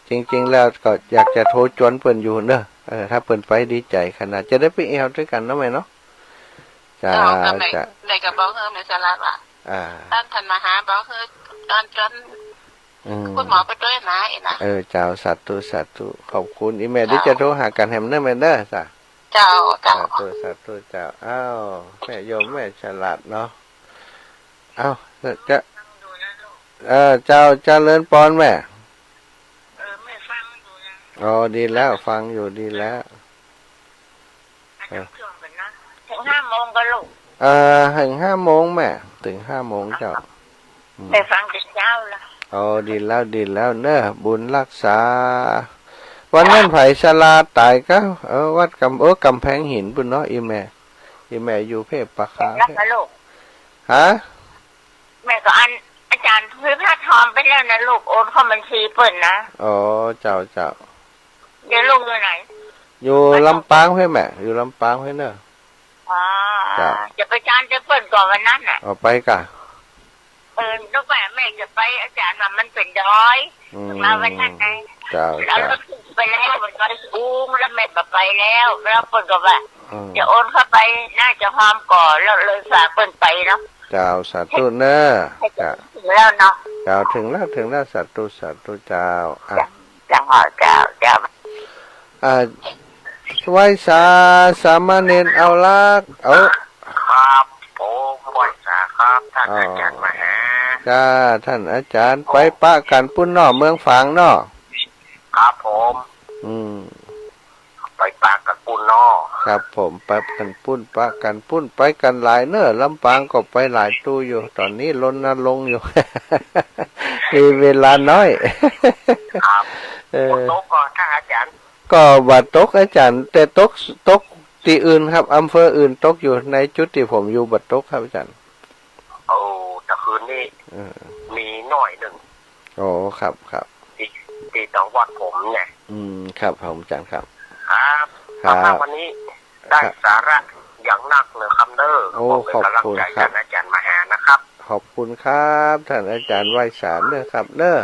จริงแล้วก็อยากจะโทรจวนเปิ้นอยู่เนอะถ้าเปิ้นไปดีใจขนาดจะได้ไปเอวด้วยกันเนาะแม่เนาะจะในกับบอกในสลัดว่ะท่านทันมาหาบอกตอนจนคุณหมอไปด้วยนะเจ้าสัตว์ขอบคุณอีแม่ที่จะโทรหากันแฮมเนอร์แม่เนอร์จ้ะเจ้าสัตว์เจ้าอ้าวแม่โยมแม่ฉลาดเนาะอ้าวจะเจ้าเลิญปอนแม่อ๋อดีแล้วฟังอยู่ดีแล้วถึง5 โมงก็ลูกถึง5 โมงแม่ถึง5 โมงเจ้าไปฟังแต่เช้าละอ๋อดีแล้วเนอะบุญรักษาวันนั้นไผ่ชลาตายก็วัดกำแพงหินปุ่นเนาะอีแม่อยู่เพชรปะคาฮะแม่ก็อาจารย์พิพาทอมไปแล้วนะลูกโอนเข้าบัญชีเปิ่นนะอ๋อเจ้าเดี๋ยวลูกอยู่ไหนอยู่ลำปางให้แม่อยู่ลำปางให้เนอะจะไปจานจะเปิดก่อนวันนั้นน่ะไปกะลูกแม่จะไปอาจารย์ว่ามันเป็นดอยมาวันนั้นไงแล้วเราถึงไปแล้วมันก็อุ้งแล้วแม่ไปแล้วเปิดก็ว่าจะโอนเข้าไปน่าจะพร้อมก่อนแล้วเลยฝากเปิดไปเนาะเจ้าสาธุเนอะถึงแล้วเนาะเจ้าถึงแล้วสาธุเจ้าเจ้าไหว้สามเณรเอาลักครับผมไหว้ครับท่านอาจารย์มหา จ้าท่านอาจารย์ไปปะกันปุ้นนอเมืองฝางนอครับผม ไปปะกันปุ้นนอครับผมไปกันปุ้นปะกันปุ้นไปกันหลายเนอลำปางก็ไปหลายตู้อยู่ตอนนี้ล้นน่ะลงอยู่ มีเวลาน้อยครับตกก่อนท่านอาจารย์ก็บาดตกอาจารย์แต่ตกที่อื่นครับอำเภออื่นตกอยู่ในจุดที่ผมอยู่บาดตกครับอาจารย์โอ้แต่คืนนี้มีหน่อยหนึ่งโอ้ครับที่จังหวัดผมเนี่ยครับผมอาจารย์ครับครับวันนี้ได้สาระอย่างนักเลยครับเด้อผมเป็นกำลังใจท่านอาจารย์มหานะครับขอบคุณครับท่านอาจารย์ไวสารเด้อครับเด้อ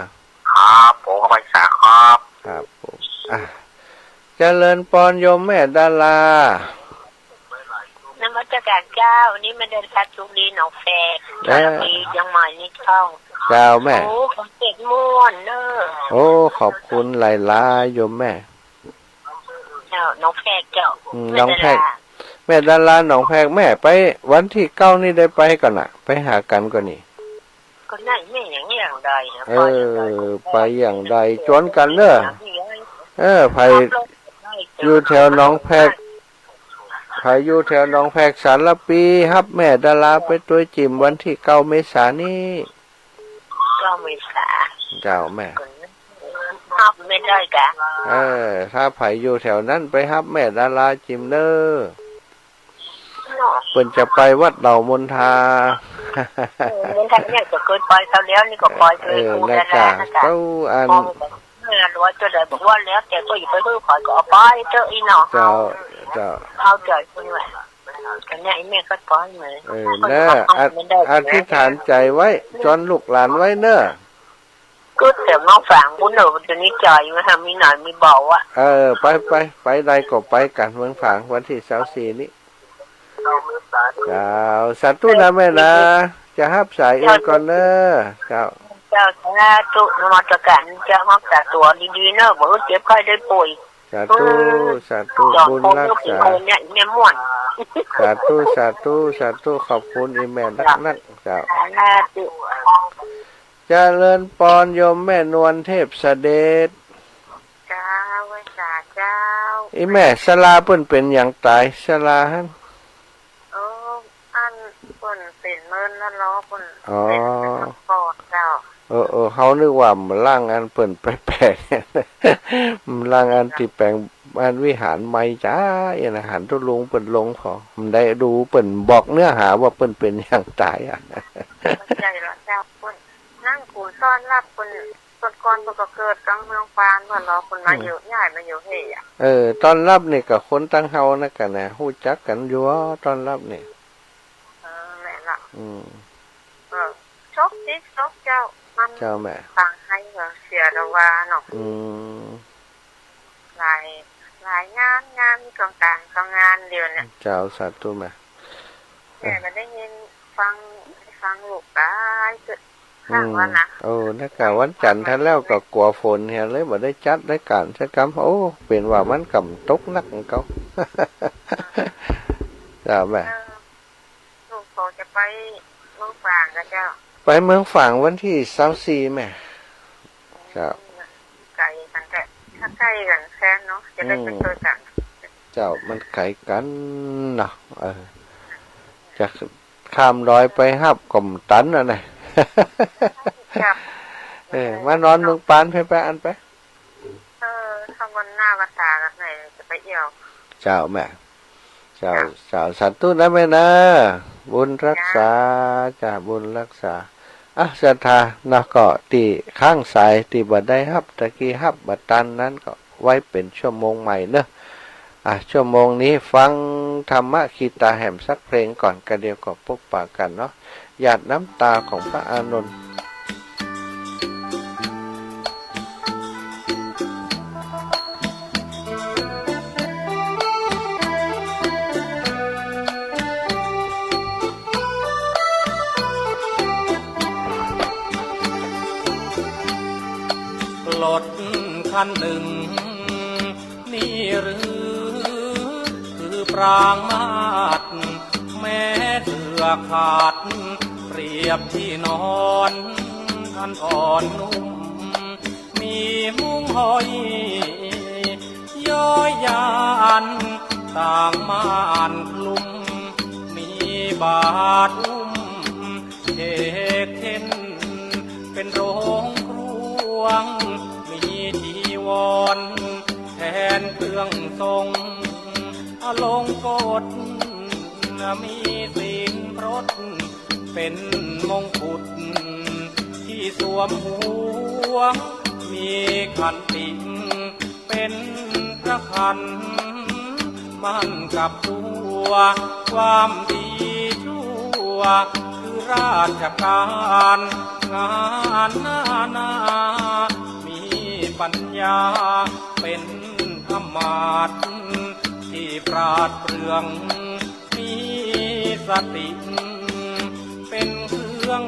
ครับผมไวสารครับครับผมเจริญปอนโยมแม่ดารานมัสการเจ้านี่มันเดินพัดทุกดีหนองแฝกมียังใหม่นี่เข้าเจ้าแม่โอ้ขอบเจ็ดม้วนเนอะโอ้ขอบคุณหลายๆโยมแม่เจ้าน้องแฝกเจ้าน้องแฝกแม่ดาราหนองแพกแม่ไปวันที่9นี่ได้ไปก่อนน่ะไปหากันก่อนนี่ก็นั่นแม่อย่างใดไปอย่างใดจวนกันเนอะไผอยู่แถวหนองแพกไผอยู่แถวหนองแพกสารปีฮับแม่ดาราไปตัวจิมวันที่9 เมษายนนี้9 เมษายนเจ้าแม่ฮับไม่ได้กะถ้าไผอยู่แถวนั้นไปฮับแม่ดาราจิมเนอเพิ่นจะไปวัดเหล่ามนทามนทาเนี่ยก็เคยไปเขาแล้วนี่ก็ปล่อยเลยกูดารานะจ๊ะอันว่าจะได้บอกว่าแล้วแต่ก็อย่าไปเพิ่งขอยก็เอาไปเจออีหนอเจ้าเอาใจคุณแม่กันเนี่ยแม่ก็ปล่อยเหมือนเนอะอธิษฐานใจไว้จนลูกหลานไว้เนอะก็แต่น้องฝังบุญหนูมันจะนิจใจไหมฮะมีหน่อยมีเบาอ่ะไปใดก็ไปกันเมืองฝางวันที่24นี้เจ้าสาธุนะแม่นะจะฮับสายเองก่อนเนอะเจ้าสาธุนมัสการจะรักษาตัวดีๆเนอะบ่เจ็บไข้ได้ป่วยสาธุบุญรักษาเนี่ยแม่ม่วนสาธุขอบคุณอีแม่นักเจ้าเจริญปอนโยมแม่นวลเทพเสด็จเจ้าไว้สาเจ้าอีแม่สลาเพิ่นเป็นอย่างตายสลาหั่นอันเพิ่นเป็นเมินแล้วล้อเพิ่นเป็นปอดเจ้าเฮานึกว่ามันล่างอันเพิ่นแปลกๆมันล่างอันที่แปลงอันวิหารใหม่จ้าอย่างอาหารทุลุงเพิ่นลงพอมันได้ดูเพิ่นบอกเนื้อหาว่าเพิ่นเป็นอย่างตายใจละเจ้าเพิ่นนั่งกูซ่อนรับเพิ่นก่อนเพิ่นก็เกิดกลางเมืองฟานว่าเพิ่นมาอยู่ย้ายมาอยู่เฮอ่ะตอนรับนี่ก็คนตั้งเฮานะกันน่ะฮู้จักกันอยู่ตอนรับนี่แม่ล่ะชกเจ้ามันเจ้าแม่ฟังให้ก็เสียดว่าเนาะหลายงานมีต่างๆงานเดียวเนี่ยเจ้าสาธุแม่มันได้ยินฟังลูกได้ข้างวันนะนักกะวันจันทร์ท่านแล้วก็กลัวฝนเฮียเลยบ่ได้จัดได้การใช้กรรมเป็นว่ามันกำตกนักของเขาเจ้าแม่ลูกเขาจะไปเมืองฝางกับเจ้าไปเมืองฝางวันที่24แม่เจ้าไกลกันแต่ถ้าใกล้กันแค่เนาะจะได้ไปเจอกันเจ้ามันไกลกันเนาะจะข้ามดอยไปฮับก่อมตันน่ะนะมานอนเมืองปานไปอันไปทำวันหน้าภาษาไหนจะไปเอี่ยวเจ้าแม่เจ้าสัตว์ตู้นะแม่นะบุญรักษาจ้าบุญรักษาศรัทธานะก็ตีข้างสายตีบัดได้ฮับตะกี้ฮับบัดตันนั้นก็ไว้เป็นชั่วโมงใหม่เนอะชั่วโมงนี้ฟังธรรมะคีตาแห่มสักเพลงก่อนกันเดียวก็พบปะกันเนาะหยาดน้ำตาของพระอานนท์รถคันหนึ่งนี่หรือคือปรางมาศแม้เสือขาดเปรี ยบที่นอนอันอ่อนนุ่มมีมุ้งหอยย้อยยานต่างม่านคลุมมีบาทอุ้มเอกเช่นเป็นโรงครวงมีจีวรแทนเครื่องทรงอลงกฎมีศีลพรตเป็นมงกุฎที่สวมหัวมีขันติเป็นพระขันมั่นกับตัวความดีชั่วคือราชการงานนามีปัญญาเป็นอมาตย์ที่ปราดเปรื่องมีสติเป็นเครื่อง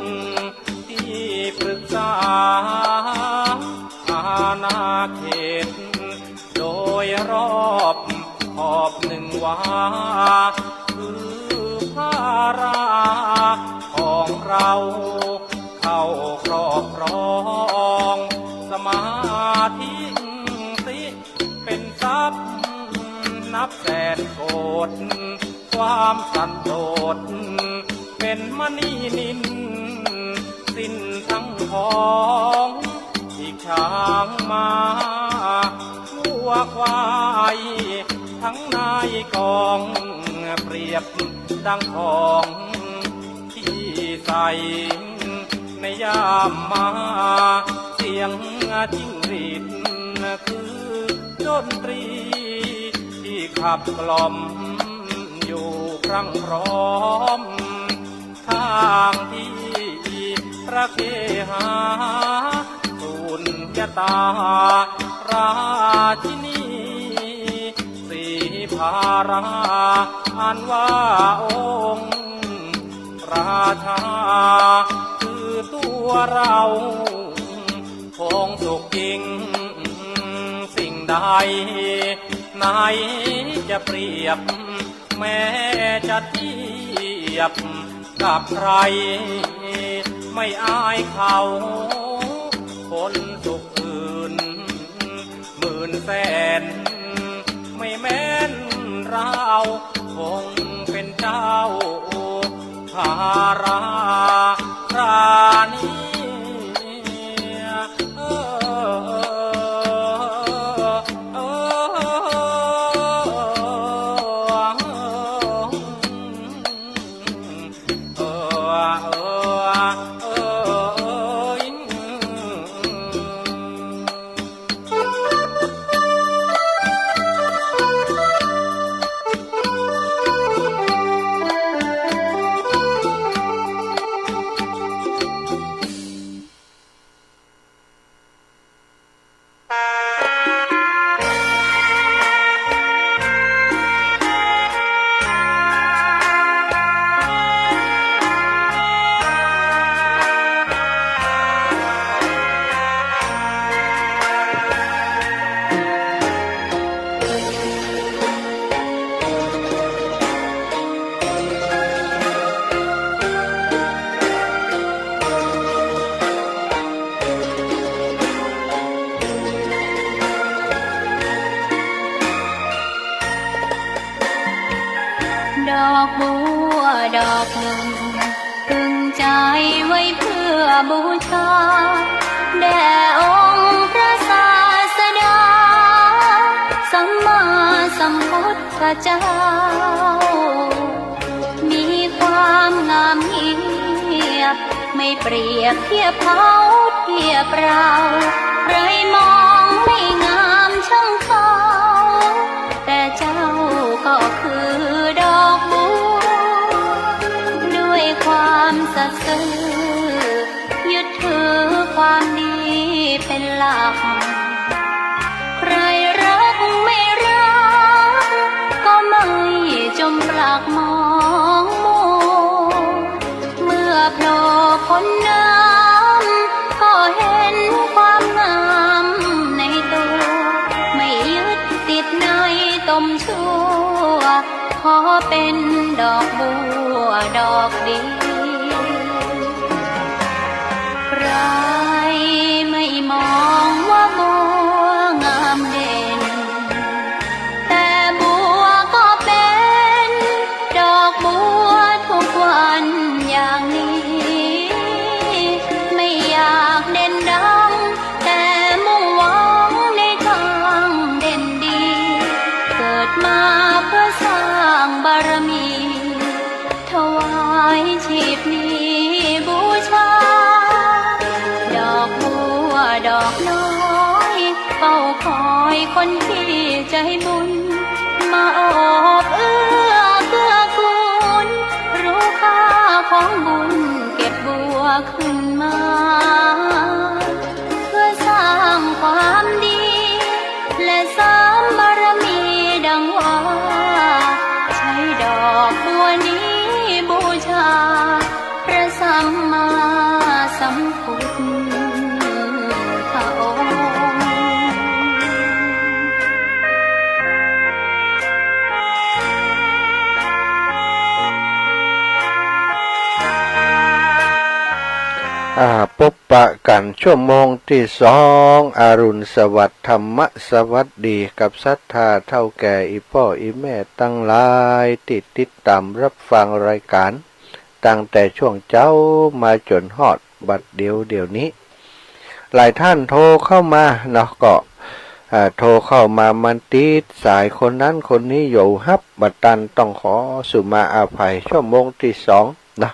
ที่ปรึกษาอาณาเขตโดยรอบขอบหนึ่งวาคือพาราของเราเข้าครอบครองสมาธิสิเป็นทรัพย์นับแสนโกดความสันโดษเป็นมณีนินสิ้นทั้งของอีกช้างมาวัวควายทั้งนายกองเปรียบดังของที่ใส่ในยามมาเสียงจิ้งหรีดคือดนตรีที่ขับกล่อมอยู่ครั้งพร้อมทางที่พระเคหาสุญญตาราชินีสีภาราอันว่าองค์ราชาคือตัวเราคงสุขจริงสิ่งใดไหนจะเปรียบแม้จะเทียบกับใครไม่อายเขาคนสุขอื่นหมื่นแสนไม่แม้นเราคงเป็นเจ้าภาราราณีดอกบัวดอกหนึ่งพึงใจไว้เพื่อบูชาแด่องค์พระศาสดาสัมมาสัมพุทธเจ้ามีความงามเงียบไม่เปรียบเทียบเขาเทียบเราใครมองไม่งามช่างเขาแต่เจ้าก็คือดอกบัวด้วยความสัตย์ซื่อยึดถือความดีเป็นหลักใครรักไม่รักก็ไม่จมปลักมองมัวเมื่อโผล่พ้นน้ำก็เห็นความงามในตัวไม่ยึดติดในตมชั่วขอเป็นดอกบัวดอกเดียว ดอกน้อยเฝ้าคอยคนที่ใจบุญมาโอบเอื้อเกื้อกูลรู้ค่าของบุญเก็บบัวขึ้นมาเพื่อสร้างความดีและเสริมบารมีดังว่าใช้ดอกบัวนี้บูชาพระสัมมาสัมพุทธองค์พบปะกันชั่วโมงที่2อรุณสวัสดิ์ธรรมสวัสดีกับศรัทธาเท่าแก่อีพ่ออีแม่ตั้งหลายติดตามรับฟังรายการตั้งแต่ช่วงเจ้ามาจนฮอดบัดเดี๋ยวนี้หลายท่านโทรเข้ามาเนาะก็โทรเข้ามามันติดสายคนนั้นคนนี้อยู่ฮับบัดตันต้องขอสุมาอาภัยชั่วโมงที่2นะ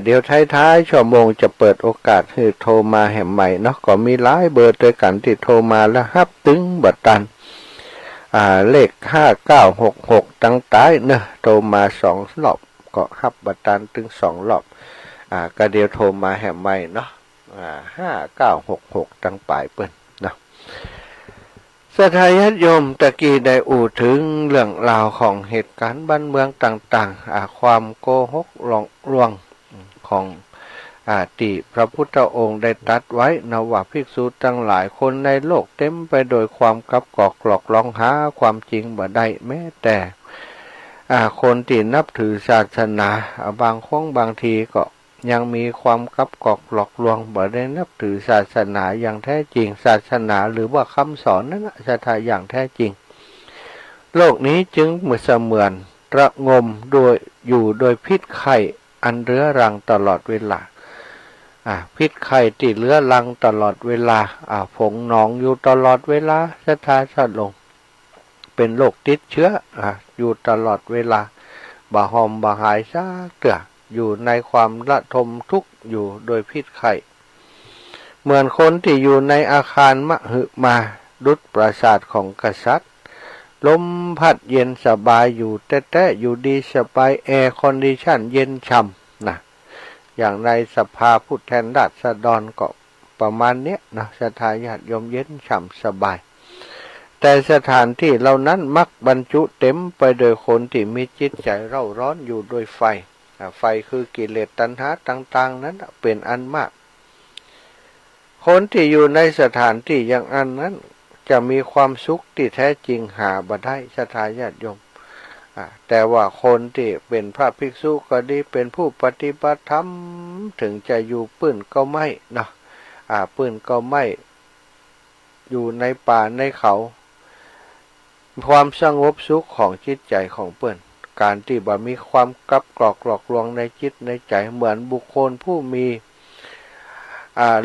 เดี๋ยวท้ายๆชั่วโมงจะเปิดโอกาสให้โทรมาแห่งใหม่เนาะก็มีหลายเบอร์ด้วยกันที่โทรมาแล้วฮับตึงบัดตันเลข5966ตั้งท้ายเนอะโทรมา2รอบก็ฮับบัดตันถึง2รอบก็เดี๋ยวโทรมาแห่งใหม่เนาะ5966ตั้งปลายเปิ้นเนาะสถาญาติโยมตะกี้ได้ถึงเรื่องราวของเหตุการณ์บ้านเมืองต่างๆความโกหกหลอกลวงของที่พระพุทธองค์ได้ตรัสไว้นะว่าภิกษุทั้งหลายคนในโลกเต็มไปโดยความกับกอกหลอกลวงหาความจริงบ่ได้แม้แต่คนที่นับถือศาสนาบางครั้งบางทีก็ยังมีความกับกอกหลอกลวงบ่ได้นับถือศาสนาอย่างแท้จริงศาสนาหรือว่าคำสอนนั้นศรัทธาอย่างแท้จริงโลกนี้จึงเหมือนระงมอยู่โดยพิษไข้อันเรื้อรังตลอดเวลาพิษไข้ที่เรื้อรังตลอดเวลาผงหนองอยู่ตลอดเวลาศรัทธาชาติลงเป็นโรคติดเชื้ออยู่ตลอดเวลาบ่หอมบ่หายซะเกืออยู่ในความระทมทุกข์อยู่โดยพิษไข้เหมือนคนที่อยู่ในอาคารมหึมาดุจปราสาทของกษัตริย์ลมพัดเย็นสบายอยู่แท้ๆอยู่ดีสบายแอร์คอนดิชั่นเย็นฉ่ำนะอย่างในสภาผู้แทนราษฎรก็ประมาณเนี้ยนะศรัทธาญาติโยมเย็นฉ่ำสบายแต่สถานที่เหล่านั้นมักบรรจุเต็มไปโดยคนที่มีจิตใจเร่าร้อนอยู่ด้วยไฟไฟคือกิเลสตัณหาต่างๆนั้นเป็นอันมากคนที่อยู่ในสถานที่อย่างอันนั้นจะมีความสุขที่แท้จริงหาบ่ได้ศรัทธาญาติโยมแต่ว่าคนที่เป็นพระภิกษุก็ดีเป็นผู้ปฏิบัติธรรมถึงจะอยู่ปื้นก็ไม่เนาะปื้นก็ไม่อยู่ในป่าในเขาความสงบสุขของจิตใจของเปิ้นการที่บ่มีความกับกรอกหลอกลวงในจิตในใจเหมือนบุคคลผู้มี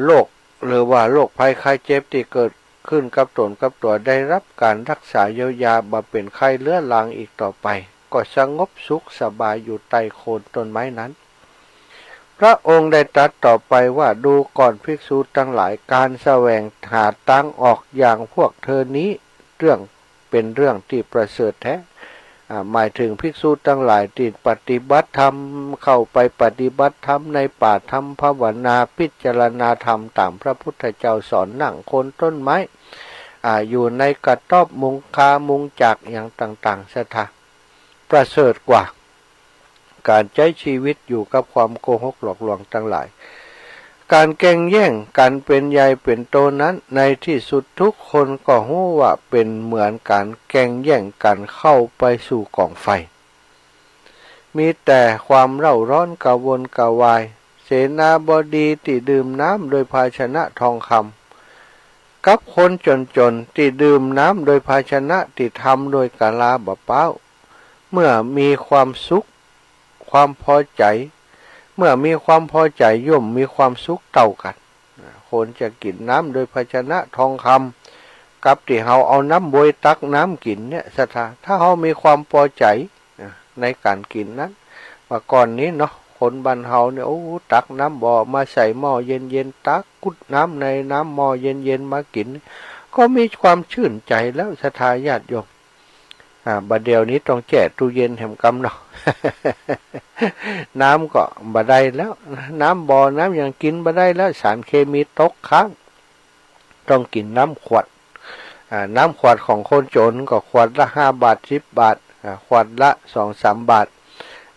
โรคหรือว่าโรคภัยไข้เจ็บที่เกิดขึ้นกับตนกับตัวได้รับการรักษาเยียวยาบ่เป็นไข้เรื้อรังอีกต่อไปก็สงบสุขสบายอยู่ใต้โคนต้นไม้นั้นพระองค์ได้ตรัสต่อไปว่าดูก่อนภิกษุทั้งหลายการแสวงหาทางออกอย่างพวกเธอนี้เป็นเรื่องที่ประเสริฐแท้หมายถึงภิกษุทั้งหลายที่ปฏิบัติธรรมเข้าไปปฏิบัติธรรมในป่าธรรมภาวนาพิจารณาธรรมตามพระพุทธเจ้าสอนนั่งโคนต้นไม้อยู่ในกระต๊อบมุงคามุงจักอย่างต่างๆศรัทธาประเสริฐกว่าการใช้ชีวิตอยู่กับความโกหกหลอกลวงทั้งหลายการแข่งแย่งกันเป็นใหญ่เป็นโตนั้นในที่สุดทุกคนก็รู้ว่าเป็นเหมือนการแข่งแย่งกันเข้าไปสู่กองไฟมีแต่ความเร่าร้อนกระวนกระวายเสนาบดีที่ดื่มน้ำโดยภาชนะทองคำกับคนจนๆที่ดื่มน้ำโดยภาชนะที่ทำโดยกะลาบะเป้าเมื่อมีความสุขความพอใจเมื่อมีความพอใจย่อมมีความสุขเท่ากันคนจะกินน้ำโดยภาชนะทองคำกับที่เฮาเอาน้ำบวยตักน้ำกินเนี่ยศรัทธาถ้าเฮามีความพอใจในการกินนั้นว่าก่อนนี้เนาะ คนบ้านเฮาเนี่ยโอ้ตักน้ำบ่อมาใส่หม้อเย็นๆตักกุดน้ำในน้ำหม้อเย็นๆมากินก็มีความชื่นใจแล้วศรัทธาญาติโยมบัดเดี๋ยวนี้ต้องแจกตู้เย็นแหมกำเนาะ น้ำก็บ่ได้แล้วน้ำบ่อน้ำยังกินบ่ได้แล้วสารเคมีตกค้างต้องกินน้ำขวดน้ำขวดของคนจนก็ขวดละ5 บาท10 บาทขวดละ2-3 บาท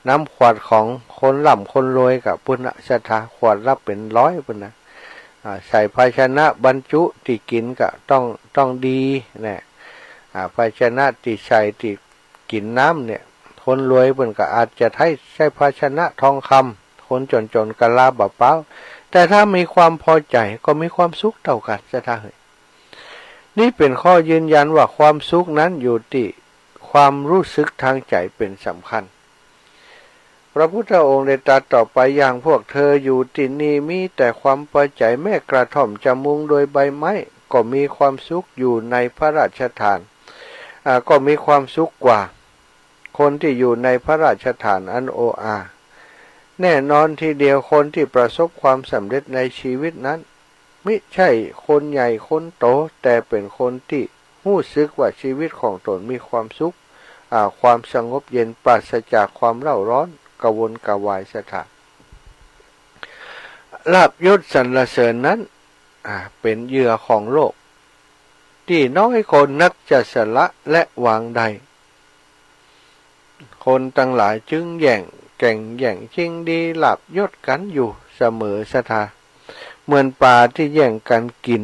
น้ำขวดของคนร่ำคนรวยกับปุณณศรัทธาขวดละเป็น100ปุณนะใส่ภาชนะบรรจุที่กินก็ต้องดีเนี่ยภาชนะที่ใส่ที่กินน้ำเนี่ยคนรวยเพิ่นก็อาจจะใช้ภาชนะทองคำคนจนก็ลาบเปล่าแต่ถ้ามีความพอใจก็มีความสุขเท่ากันศรัทธาเฮ้ยนี่เป็นข้อยืนยันว่าความสุขนั้นอยู่ที่ความรู้สึกทางใจเป็นสำคัญพระพุทธองค์ได้ตรัสต่อไปอย่างพวกเธออยู่ที่นี่มีแต่ความพอใจแม้กระท่อมจะมุงโดยใบไม้ก็มีความสุขอยู่ในพระราชทานก็มีความสุขกว่าคนที่อยู่ในพระราชทานอันโออาแน่นอนทีเดียวคนที่ประสบความสำเร็จในชีวิตนั้นไม่ใช่คนใหญ่คนโตแต่เป็นคนที่รู้สึกว่าชีวิตของตนมีความสุขความสงบเย็นปราศจากความเร่าร้อนกระวนกระวายศรัทธาลาภยศสรรเสริญนั้นเป็นเหยื่อของโลกที่น้อยคนนักจะสละและวางใดคนทั้งหลายจึงแย่งชิงดีลาภยศกันอยู่เสมอศรัทธาเหมือนปลาที่แย่งกันกิน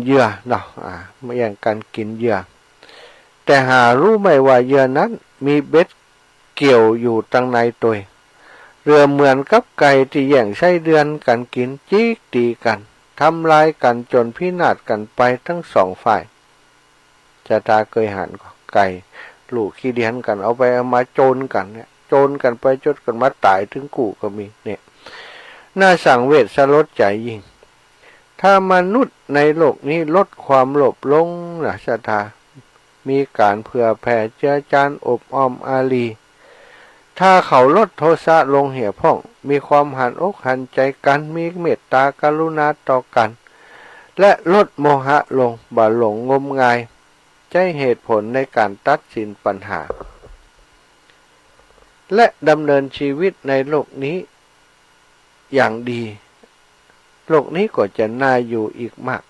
เหยื่อเนาะไม่แย่งกันกินเหยื่อแต่หารู้ไหมว่าเหยื่อนั้นมีเบ็ดเกี่ยวอยู่ตั้งในตัวเรือเหมือนกับไก่ที่แย่งไส้เดือนกันกินจี้ตีกันทำลายกันจนพินาศกันไปทั้งสองฝ่ายจะตาเคยหันไก่ลูกขี้เดียนกันเอาไปเอามาโจรกันเนี่ยโจรกันไปจนกันมาตายถึงกูก็มีเนี่ยน่าสังเวชสลดใจยิ่งถ้ามนุษย์ในโลกนี้ลดความโลภลงนะศรัทธามีการเผื่อแผ่เจือจานอบอ้อมอารีถ้าเขาลดโทสะลงเหี่ยพ่องมีความหันอกหันใจกันมีเมตตากรุณาต่อกันและลดโมหะลงบ่หลงงมงายใช้เหตุผลในการตัดสินปัญหาและดำเนินชีวิตในโลกนี้อย่างดีโลกนี้ก็จะน่าอยู่อีกมาก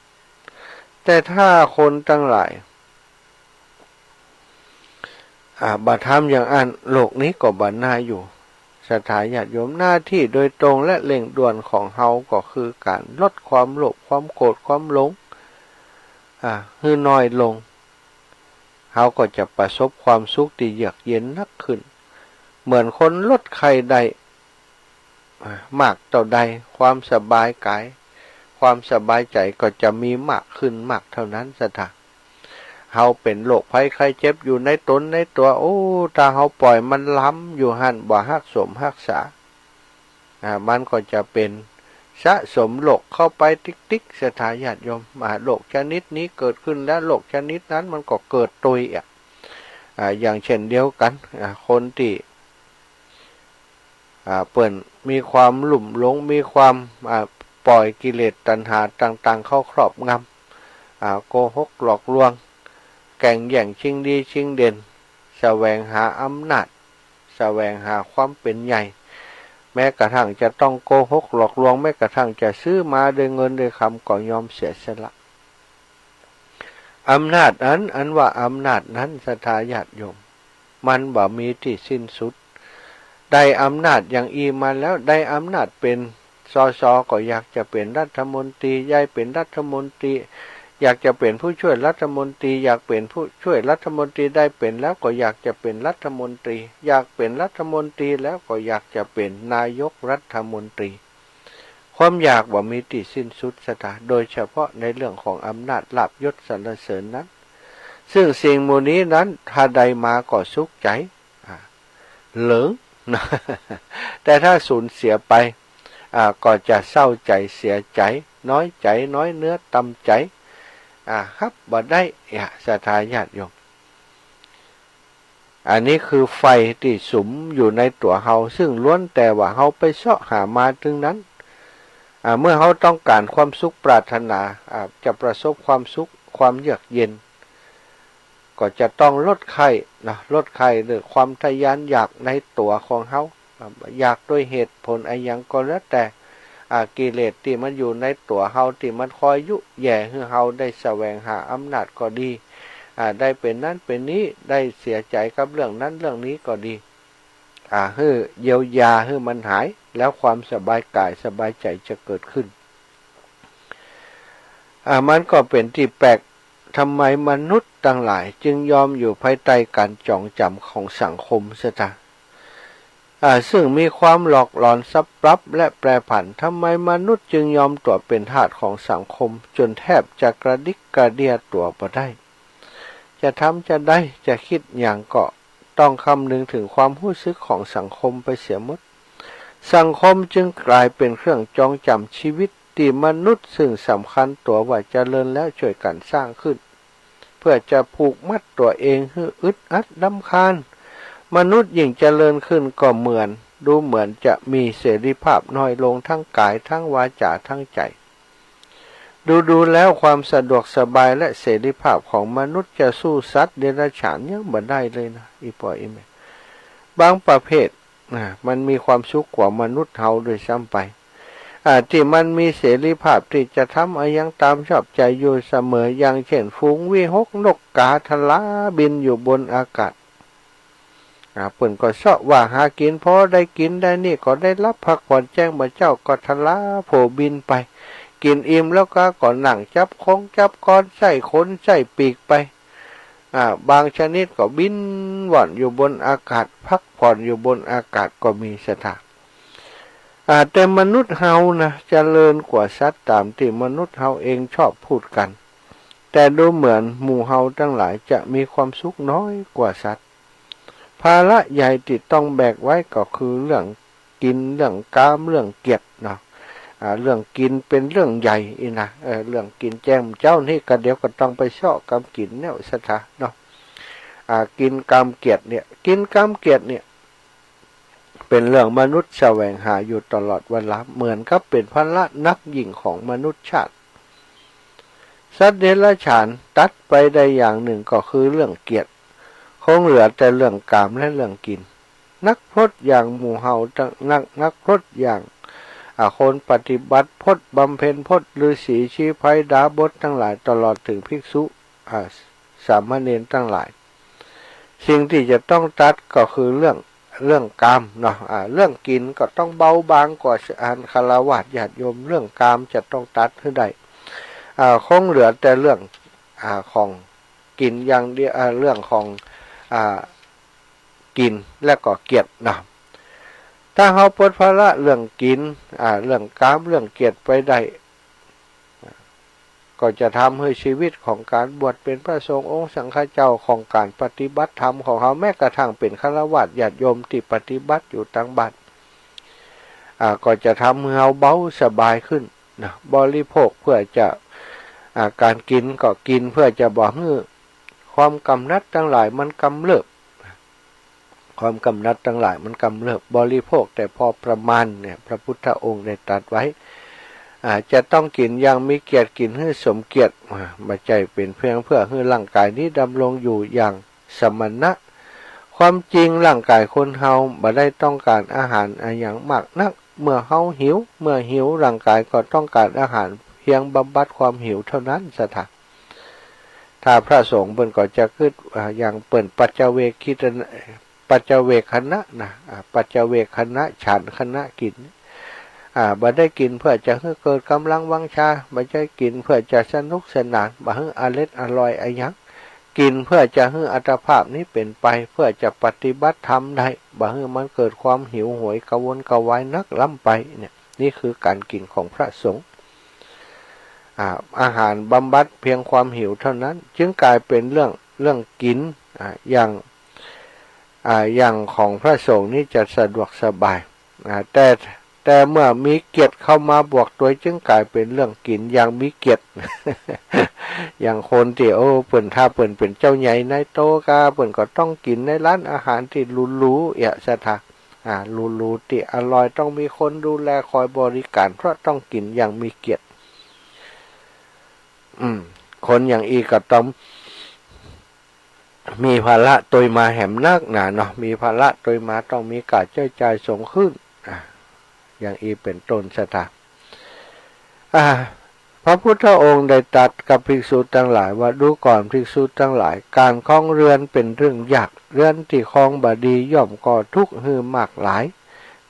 แต่ถ้าคนทั้งหลายบัดทำอย่างอันโลกนี้ก็บัดน่าอยู่ศรัทธาญาติโยมหน้าที่โดยตรงและเร่งด่วนของเฮาก็คือการลดความโลภความโกรธความหลงให้น้อยลงเฮาก็จะประสบความสุขที่เยือกเย็นนักขึ้นเหมือนคนลดไข้ได้มากต่อใดความสบายกายความสบายใจก็จะมีมากขึ้นมากเท่านั้นศรัทธาเฮาเป็นโรคภัยไข้เจ็บอยู่ในตนในตัวโอ้ถ้าเฮาปล่อยมันล้ำอยู่หั่นบ่รักรักษามันก็จะเป็นสะสมโรคเข้าไปติ๊กศรัทธาญาติโยมโรคชนิดนี้เกิดขึ้นแล้วโรคชนิดนั้นมันก็เกิดตุยอย่างเช่นเดียวกันคนที่เปิ่นมีความหลุ่มหลงมีความปล่อยกิเลสตัณหาต่างๆเข้าครอบงำโกหกหลอกลวงแก่งแย่งชิงดีชิงเด่นแสวงหาอำนาจแสวงหาความเป็นใหญ่แม้กระทั่งจะต้องโกหกหลอกลวงแม้กระทั่งจะซื้อมาด้วยเงินด้วยคำก็ยอมเสียสละอำนาจนั้นอันว่าอำนาจนั้นศรัทธาญาติโยมมันบ่มีที่สิ้นสุดได้อำนาจอย่างอีมาแล้วได้อำนาจเป็นสสก็อยากจะเป็นรัฐมนตรีย้ายเป็นรัฐมนตรีอยากจะเป็นผู้ช่วยรัฐมนตรีอยากเป็นผู้ช่วยรัฐมนตรีได้เป็นแล้วก็อยากจะเป็นรัฐมนตรีอยากเป็นรัฐมนตรีแล้วก็อยากจะเป็นนายกรัฐมนตรีความอยากว่ามีที่สิ้นสุดศรัทธาโดยเฉพาะในเรื่องของอำนาจลาภยศสรรเสริญนั้นซึ่งสิ่งมูนี้นั้นถ้าใดมาก็สุขใจเหลิงแต่ถ้าสูญเสียไปก็จะเศร้าใจเสียใจน้อยใจน้อยเนื้อตำใจฮับบ่ได้ศรัทธาญาติโยม อันนี้คือไฟที่สุมอยู่ในตัวเฮาซึ่งล้วนแต่ว่าเฮาไปเสาะหามาถึงนั้นเมื่อเฮาต้องการความสุขปรารถนาจะประสบความสุขความเยือกเย็นก็จะต้องลดไข้นะลดไข้หรือความทะยานอยากในตัวของเฮาอยากด้วยเหตุผลอะไรอย่างก็แล้วแต่กิเลสที่มันอยู่ในตัวเฮาที่มันคอยยุแย่ให้เฮาได้แสวงหาอำนาจก็ดีได้เป็นนั้นเป็นนี้ได้เสียใจกับเรื่องนั้นเรื่องนี้ก็ดีให้เยียวยาให้มันหายแล้วความสบายกายสบายใจจะเกิดขึ้นมันก็เป็นที่แปลกทำไมมนุษย์ทั้งหลายจึงยอมอยู่ภายใต้การจองจำของสังคมเสียซึ่งมีความหลอกหลอนซับซับและแปรผันทำไมมนุษย์จึงยอมตัวเป็นทาสของสังคมจนแทบจะกระดิกกระเดียตัวบ่ได้จะทำจะได้จะคิดอย่างก็ต้องคำนึงถึงความรู้สึกของสังคมไปเสียหมดสังคมจึงกลายเป็นเครื่องจองจำชีวิตที่มนุษย์ซึ่งสำคัญตัวว่าเจริญแล้วช่วยกันสร้างขึ้นเพื่อจะผูกมัดตัวเองให้อึดอัดรำคาญมนุษย์ยิ่งเจริญขึ้นก็ดูเหมือนจะมีเสรีภาพน้อยลงทั้งกายทั้งวาจาทั้งใจดูแล้วความสะดวกสบายและเสรีภาพของมนุษย์จะสู้สัตว์เดรัจฉานยังบ่ได้เลยนะอีปอยอีแม่บางประเภทมันมีความสุขกว่ามนุษย์เฮาโดยซ้ำไปที่มันมีเสรีภาพที่จะทำอะไรยังตามชอบใจอยู่เสมออย่างเช่นฝูงวิหกนกกาทะลาบินอยู่บนอากาศเปิ่นก็ชอบว่าหากินพอได้กินได้นี่ก็ได้รับพักผ่อนแจ้งมาเจ้าก็ทะลาโผบินไปกินอิ่มแล้วก็นั่งจับคงจับก้อนใส่ขนใส่ปีกไปบางชนิดก็บินว่อนอยู่บนอากาศพักผ่อนอยู่บนอากาศก็มีสถานแต่มนุษย์เฮานะเจริญกว่าสัตว์ตามที่มนุษย์เฮาเองชอบพูดกันแต่ดูเหมือนหมู่เฮาทั้งหลายจะมีความสุขน้อยกว่าสัตว์ภาระใหญ่ที่ต้องแบกไว้ก็คือเรื่องกินเรื่องกามเรื่องเกียรติเนาะเรื่องกินเป็นเรื่องใหญ่อีนะเรื่องกินแจ้งเจ้านี่ก็เดี๋ยวก็ต้องไปเชาะกำกินแนวสถาเนาะกินกามเกียรติเนี่ยกินกามเกียรติเนี่ยเป็นเรื่องมนุษย์แสวงหาอยู่ตลอดเวลาเหมือนกับเป็นภาระนักยิ่งของมนุษย์ชาติสัตว์เดรัจฉานตัดไปได้อย่างหนึ่งก็คือเรื่องเกียรติคงเหลือแต่เรื่องกามและเรื่องกินนักพรตอย่างหมู่เฮานักพรตอย่างคนปฏิบัติพจน์บำเพ็ญพจน์ฤาษีชีไพดาบททั้งหลายตลอดถึงภิกษุสามเณรทั้งหลายสิ่งที่จะต้องตัดก็คือเรื่องกามเนาะเรื่องกินก็ต้องเบาบางกว่าคฤหัสถ์ญาติโยมเรื่องกามจะต้องตัดให้ได้คงเหลือแต่เรื่องของกินอย่างเดียวเรื่องของกินและก็เกียรติเนาะถ้าเขาปลดภาระเรื่องกินเรื่องกามเรื่องเกียรติไปได้ก็จะทำให้ชีวิตของการบวชเป็นพระสงฆ์องค์สังฆเจ้าของการปฏิบัติธรรมของเขาแม้กระทั่งเป็นฆราวาสญาติโยมที่ปฏิบัติอยู่ต่างบ้านก็จะทำให้เราเบาสบายขึ้นนะบริโภคเพื่อจะการกินก็กินเพื่อจะบอกให้ความกำนัดทั้งหลายมันกำเริบความกำนัดทั้งหลายมันกำเริบบริโภคแต่พอประมาณเนี่ยพระพุทธองค์ได้ตรัสไว้จะต้องกินอย่างมีเกียรติกินให้สมเกียรติไม่ใช่เป็นเพื่อให้ร่างกายนี้ดำรงอยู่อย่างสมณะความจริงร่างกายคนเฮาบ่ได้ต้องการอาหารอย่างมากนักเมื่อเฮาหิวร่างกายก็ต้องการอาหารเพียงบำบัดความหิวเท่านั้นสถานถ้าพระสงฆ์เปิ้นก็จะคิดอย่างเปิ้นปัจจเวคขณะนะปัจจเวคขณะฉันขณะกินบ่ได้กินเพื่อจะให้เกิดกำลังวังชาบ่ใช่กินเพื่อจะสนุกสนานบ่ให้อร่อยหยังกินเพื่อจะให้อัตภาพนี้เป็นไปเพื่อจะปฏิบัติธรรมได้บ่ให้มันเกิดความหิวโหยกระวนกระวายนักล้ำไปเนี่ยนี่คือการกินของพระสงฆ์อาหารบำบัดเพียงความหิวเท่านั้นจึงกลายเป็นเรื่องกินอย่างของพระสงฆ์นี่จะสะดวกสบายแต่ แต่เมื่อมีเกียรติเข้ามาบวกตัวจึงกลายเป็นเรื่องกินอย่างมีเกียรติ อย่างคนที่เปิ่นถ้าเปิ่นเป็นเจ้าใหญ่ในโตกาเปิ่นก็ต้องกินในร้านอาหารที่หรูๆสถาหรูๆที่อร่อยต้องมีคนดูแลคอยบริการเพราะต้องกินอย่างมีเกียรติคนอย่างอีก็ต้องมีภาระตัวมาแหมนักหนาเนาะมีภาระตัวมาต้องมีการใช้จ่ายสูงขึ้นอย่างอีเป็นต้นสถาพระพุทธองค์ได้ตรัสกับภิกษุทั้งหลายว่าดูก่อนภิกษุทั้งหลายการครองเรือนเป็นเรื่องยากเรือนที่ครองบดีย่อมก่อทุกข์ฮือมากหลาย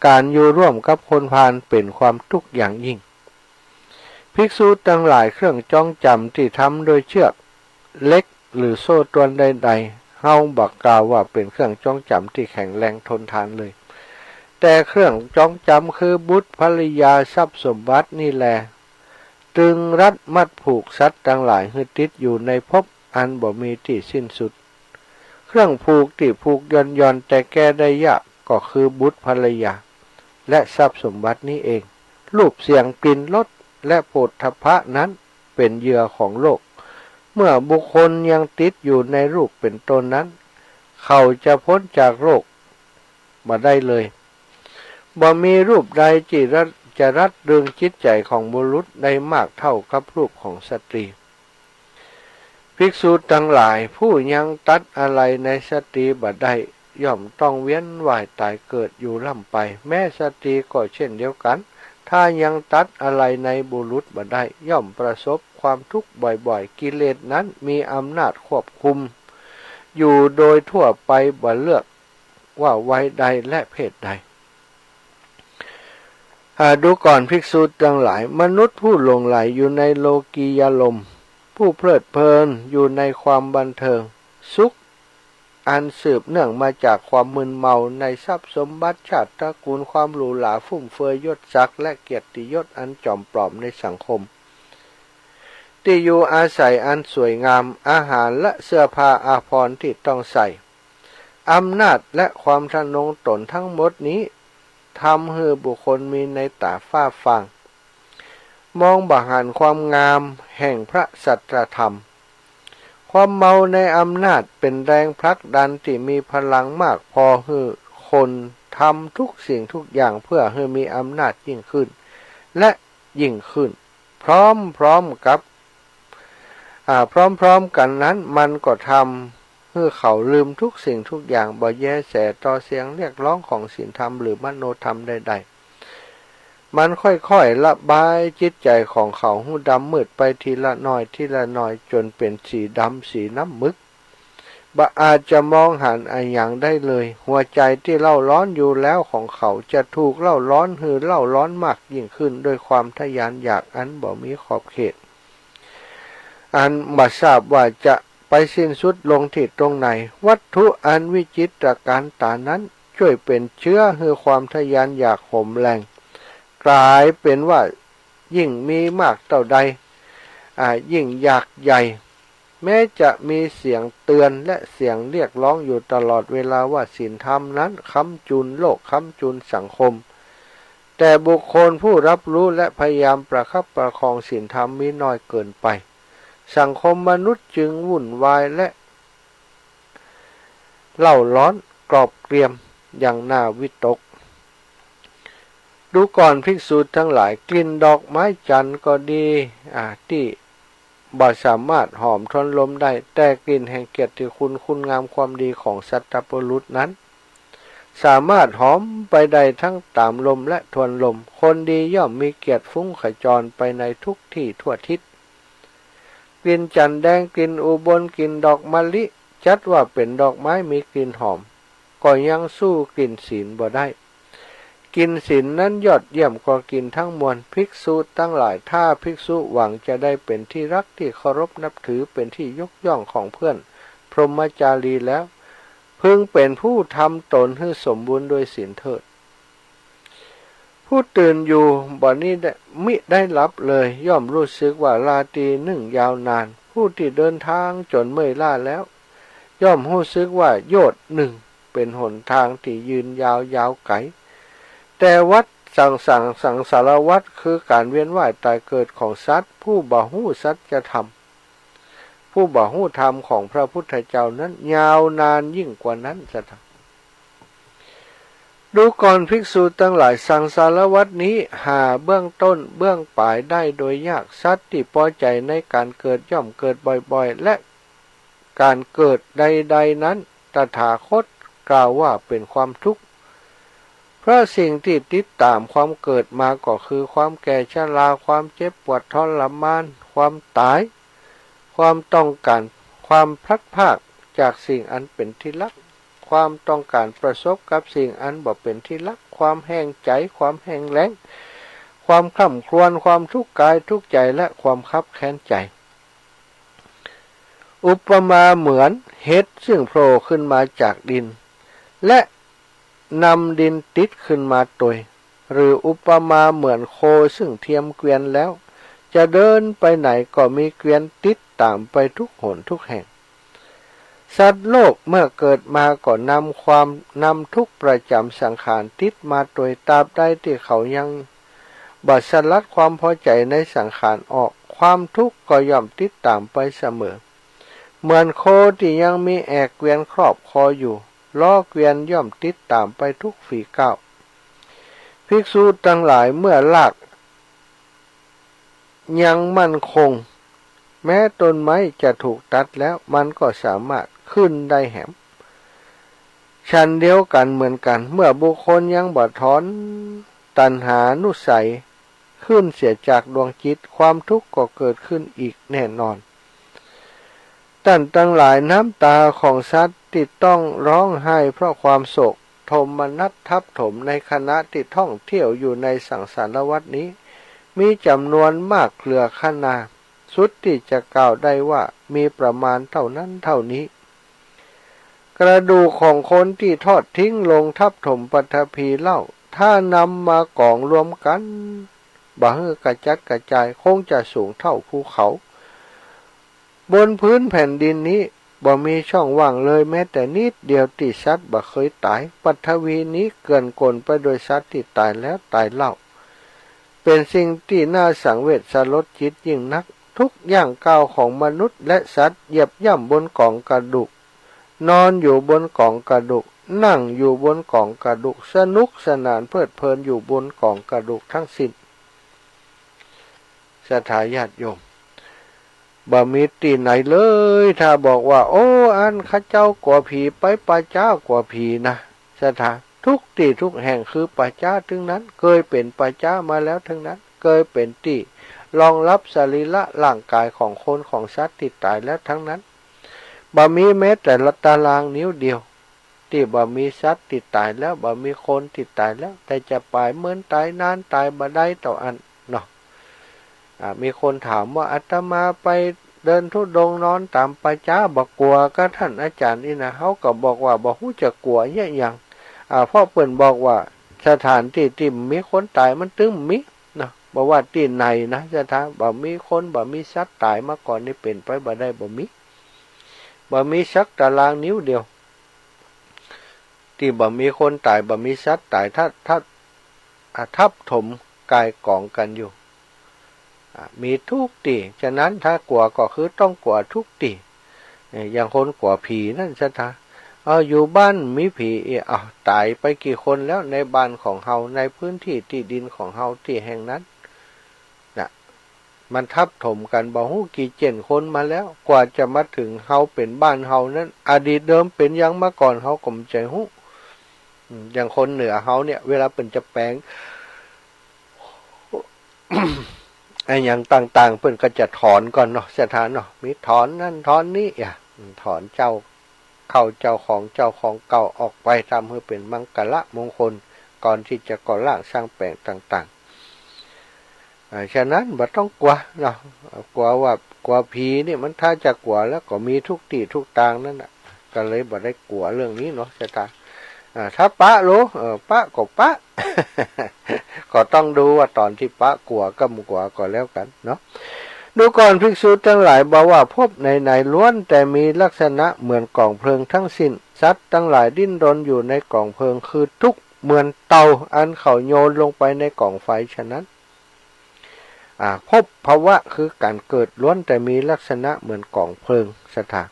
การอยู่ร่วมกับคนพาลเป็นความทุกข์อย่างยิ่งภิกษุทั้งหลายเครื่องจ้องจำที่ทำโดยเชือกเล็กหรือโซ่ตรวนใดๆเฮาบักกล่าวว่าเป็นเครื่องจ้องจำที่แข็งแรงทนทานเลยแต่เครื่องจ้องจำคือบุตรภริยาทรัพย์สมบัตินี่แหละตึงรัดมัดผูกสัตว์ทั้งหลายให้ติดอยู่ในภพอันบ่มีที่สิ้นสุดเครื่องผูกที่ผูกย่อนแต่แก้ได้ยากก็คือบุตรภริยาและทรัพย์สมบัตินี้เองรูปเสียงกลิ่นรสและโผฏฐัพพะนั้นเป็นเหยื่อของโลกเมื่อบุคคลยังติดอยู่ในรูปเป็นต้นนั้นเขาจะพ้นจากโลกมาได้เลยบ่มีรูปใดจะรัดรึงจิตใจของบุรุษได้มากเท่ากับรูปของสตรีภิกษุทั้งหลายผู้ยังตัดอะไรในสตรีบ่ได้ย่อมต้องเวียนว่ายตายเกิดอยู่ล่ำไปแม้สตรีก็เช่นเดียวกันถ้ายังตัดอะไรในบุรุษบ่ได้ย่อมประสบความทุกข์บ่อยๆกิเลสนั้นมีอำนาจควบคุมอยู่โดยทั่วไปบ่เลือกว่าวัยใดและเพศใดดูก่อนภิกษุทั้งหลายมนุษย์ผู้หลงไหลอยู่ในโลกียลมผู้เพลิดเพลินอยู่ในความบันเทิงสุขอันสืบเนื่องมาจากความมึนเมาในทรัพย์สมบัติชาติตระกูลความหรูหราฟุ่มเฟือยยศศักดิ์และเกียรติยศอันจอมปลอมในสังคมที่อยู่อาศัยอันสวยงามอาหารและเสื้อผ้าอาภรณ์ที่ต้องใส่อำนาจและความทะนงตนทั้งหมดนี้ทำให้บุคคลมีในตาฝ้าฟางมองบ่หันความงามแห่งพระสัจธรรมความเมาในอำนาจเป็นแรงผลักดันที่มีพลังมากพอให้คนทำทุกสิ่งทุกอย่างเพื่อให้มีอำนาจยิ่งขึ้นและยิ่งขึ้นพร้อมๆกันนั้นมันก็ทำให้เขาลืมทุกสิ่งทุกอย่างบ่แยแสต่อเสียงเรียกร้องของศีลธรรมหรือมโนธรรมใดๆมันค่อยๆระบายจิตใจของเขาให้ดำมืดไปทีละน้อยจนเป็นสีดำสีน้ำมึกบ่อาจจะมองหันอย่างได้เลยหัวใจที่เล่าร้อนอยู่แล้วของเขาจะถูกเล่าร้อนเล่าร้อนมากยิ่งขึ้นด้วยความทะยานอยากอันบ่มีขอบเขตอันบ่ทราบว่าจะไปสิ้นสุดลงที่ตรงไหนวัตถุอันวิจิตรการตานั้นช่วยเป็นเชื้อให้ความทะยานอยากห่มแรงกลายเป็นว่ายิ่งมีมากเท่าใดยิ่งอยากใหญ่แม้จะมีเสียงเตือนและเสียงเรียกร้องอยู่ตลอดเวลาว่าศีลธรรมนั้นค้ำจุนโลกค้ำจุนสังคมแต่บุคคลผู้รับรู้และพยายามประคับประคองศีลธรรมมีน้อยเกินไปสังคมมนุษย์จึงวุ่นวายและเล่าร้อนกรอบเกรียมอย่างน่าวิตกดูก่อนภิกษุทั้งหลายกลิ่นดอกไม้จันทร์ก็ดีที่บ่สามารถหอมทนลมได้แต่กลิ่นแห่งเกียรติคุณงามความดีของสัตบุรุษนั้นสามารถหอมไปได้ทั้งตามลมและทวนลมคนดีย่อมมีเกียรติฟุ้งขจรไปในทุกที่ทั่วทิศกลิ่นจันทร์แดงกลิ่นอุบลกลิ่นดอกมะลิจัดว่าเป็นดอกไม้มีกลิ่นหอมก็ยังสู้กลิ่นศีลบ่ได้กลิ่นศีลนั้นยอดเยี่ยมกว่ากลิ่นทั้งมวลภิกษุทั้งหลายถ้าภิกษุหวังจะได้เป็นที่รักที่เคารพนับถือเป็นที่ยกย่องของเพื่อนพรหมจารีแล้วพึงเป็นผู้ทำตนให้สมบูรณ์โดยศีลเถิดผู้ตื่นอยู่บ่นี้มิได้รับเลยย่อมรู้สึกว่าราตรีหนึ่งยาวนานผู้ที่เดินทางจนเมื่อยล้าแล้วย่อมรู้สึกว่าโยชน์หนึ่งเป็นหนทางที่ยืนยาวไกลแต่วัด สังสารวัฏคือการเวียนว่ายตายเกิดของสัตว์ผู้บ่ฮู้สัจธรรมผู้บ่ฮู้ธรรมของพระพุทธเจ้านั้นยาวนานยิ่งกว่านั้นจะทำดูก่อนภิกษุทั้งหลายสังสารวัฏนี้หาเบื้องต้นเบื้องปลายได้โดยยากสัตว์ที่พอใจในการเกิดย่อมเกิดบ่อยๆและการเกิดใดๆนั้นตถาคตกล่าวว่าเป็นความทุกข์เพราะสิ่งที่ติดตามความเกิดมาก็คือความแก่ชราความเจ็บปวดทรมานความตายความต้องการความพลัดพรากจากสิ่งอันเป็นที่รักความต้องการประสบกับสิ่งอันบ่เป็นที่รักความแห้งใจความแห้งแล้งความคร่ำครวญความทุกข์กายทุกข์ใจและความคับแค้นใจอุปมาเหมือนเห็ดซึ่งโผล่ขึ้นมาจากดินและนำดินติดขึ้นมาตวยหรืออุปมาเหมือนโคซึ่งเทียมเกวียนแล้วจะเดินไปไหนก็มีเกวียนติดตามไปทุกหนทุกแห่งสัตว์โลกเมื่อเกิดมาก็นำทุกประจำสังขารติดมาโดยตราบใดที่เขายังบัดสลัดความพอใจในสังขารออกความทุกข์ก็ย่อมติดตามไปเสมอเหมือนโคที่ยังมีแอกเกวียนครอบคออยู่ล้อเกวียนย่อมติดตามไปทุกฝีก้าวภิกษุทั้งหลายเมื่อลากยังมั่นคงแม้ต้นไม้จะถูกตัดแล้วมันก็สามารถขึ้นได้แหมฉันเดียวกันเหมือนกันเมื่อบุคคลยังบ่ถอนตัณหานุสัยขึ้นเสียจากดวงจิตความทุกข์ก็เกิดขึ้นอีกแน่นอนท่านทั้งหลายน้ำตาของสัตว์ที่ต้องร้องไห้เพราะความโศกโทมนัสทับถมในขณะที่ท่องเที่ยวอยู่ในสังสารวัฏนี้มีจำนวนมากเครือขนาสุดที่จะกล่าวได้ว่ามีประมาณเท่านั้นเท่านี้กระดูกของคนที่ทอดทิ้งลงทับถมปฐพีเล่าถ้านำมากองรวมกันบ่ฮือกระจัดกระจายคงจะสูงเท่าภูเขาบนพื้นแผ่นดินนี้บ่มีช่องว่างเลยแม้แต่นิดเดียวที่สัตว์บ่เคยตายปฐวีนี้เกินกลไปโดยสัตว์ที่ตายแล้วตายเล่าเป็นสิ่งที่น่าสังเวชสลดจิตยิ่งนักทุกอย่างก้าวของมนุษย์และสัตว์เหยียบย่ำบนกองกระดูกนอนอยู่บนกองกระดูกนั่งอยู่บนกองกระดูกสนุกสนานเพลิดเพลินอยู่บนกองกระดูกทั้งสิ้นสถาญาติโยมบ่มีที่ไหนเลยถ้าบอกว่าโอ้อันข้าเจ้ากว่าผีไปป่าจ้ากว่าผีนะสถาทุกที่ทุกแห่งคือป่าจ้าทั้งนั้นเคยเป็นป่าจ้ามาแล้วทั้งนั้นเคยเป็นที่รองรับสรีระร่างกายของคนของสัตว์ที่ตายแล้วทั้งนั้นบ่มีแม้แต่ละตารางนิ้วเดียวที่บ่มีสัตว์ที่ตายแล้วบ่มีคนที่ตายแล้วแต่จะไปเหมือนตายนานตายบ่ได้ต่ออันเนาะมีคนถามว่าอาตมาไปเดินธุดงค์นอนตามป่าช้าบ่กลัวก็ท่านอาจารย์นี่นะเขาก็บอกว่าบ่ฮู้จะกลัวแย่ยังเพราะเพิ่นบอกว่าสถานที่ที่มีคนตายมันตึงมินะบอกว่าที่ไหนนะสถานบ่มีคนบ่มีสัตว์ตายมาก่อนนี่เป็นไปบ่ได้บ่มีสักตารางนิ้วเดียวที่บ่มีคนตายบ่มีสัตว์ตายถ้าทับถมกายกองกันอยู่มีทุกตีฉะนั้นถ้ากลัวก็คือต้องกลัวทุกตีอย่างคนกลัวผีนั่นสถานอยู่บ้านมีผีตายไปกี่คนแล้วในบ้านของเฮาในพื้นที่ที่ดินของเฮาที่แห่งนั้นนะมันทับถมกันบ่ฮู้กี่เจนคนมาแล้วกว่าจะมาถึงเฮาเป็นบ้านเฮานั้นอดีตเดิมเป็นยังมาก่อนเฮาก็บ่ใจฮู้อย่างคนเหนือเฮาเนี่ยเวลาเป็นจะแปลง ไอ้อย่างต่างๆเพิ่นก็จะถอนก่อนเนาะสถานเนาะมีถอนนั่นถอนนี้ถอนเจ้าของเก่าออกไปทำให้เป็นมังกรมงคลก่อนที่จะก่อร่างสร้างแปลงต่างๆฉะนั้นบ่ต้องกลัวเนาะกลัวผีนี่มันถ้าจะกลัวแล้วก็มีทุกที่ทุกทางนั่นน่ะก็เลยบ่ได้กลัวเรื่องนี้เนาะสถานถ้าปะรู้ปะก็ปะ ก็ต้องดูว่าตอนที่ปะกลัวก็มกลัวก็แล้วกันเนาะดูก่อนภิกษุทั้งหลายบอกว่าพบในล้วนแต่มีลักษณะเหมือนกองเพลิงทั้งสิ้นสัตว์ทั้งหลายดิ้นรนอยู่ในกองเพลิงคือทุกข์ เหมือนเตาอันเขาโยนลงไปในกองไฟฉะนั้นภพภาวะคือการเกิดล้วนแต่มีลักษณะเหมือนกองเพลิงสถาน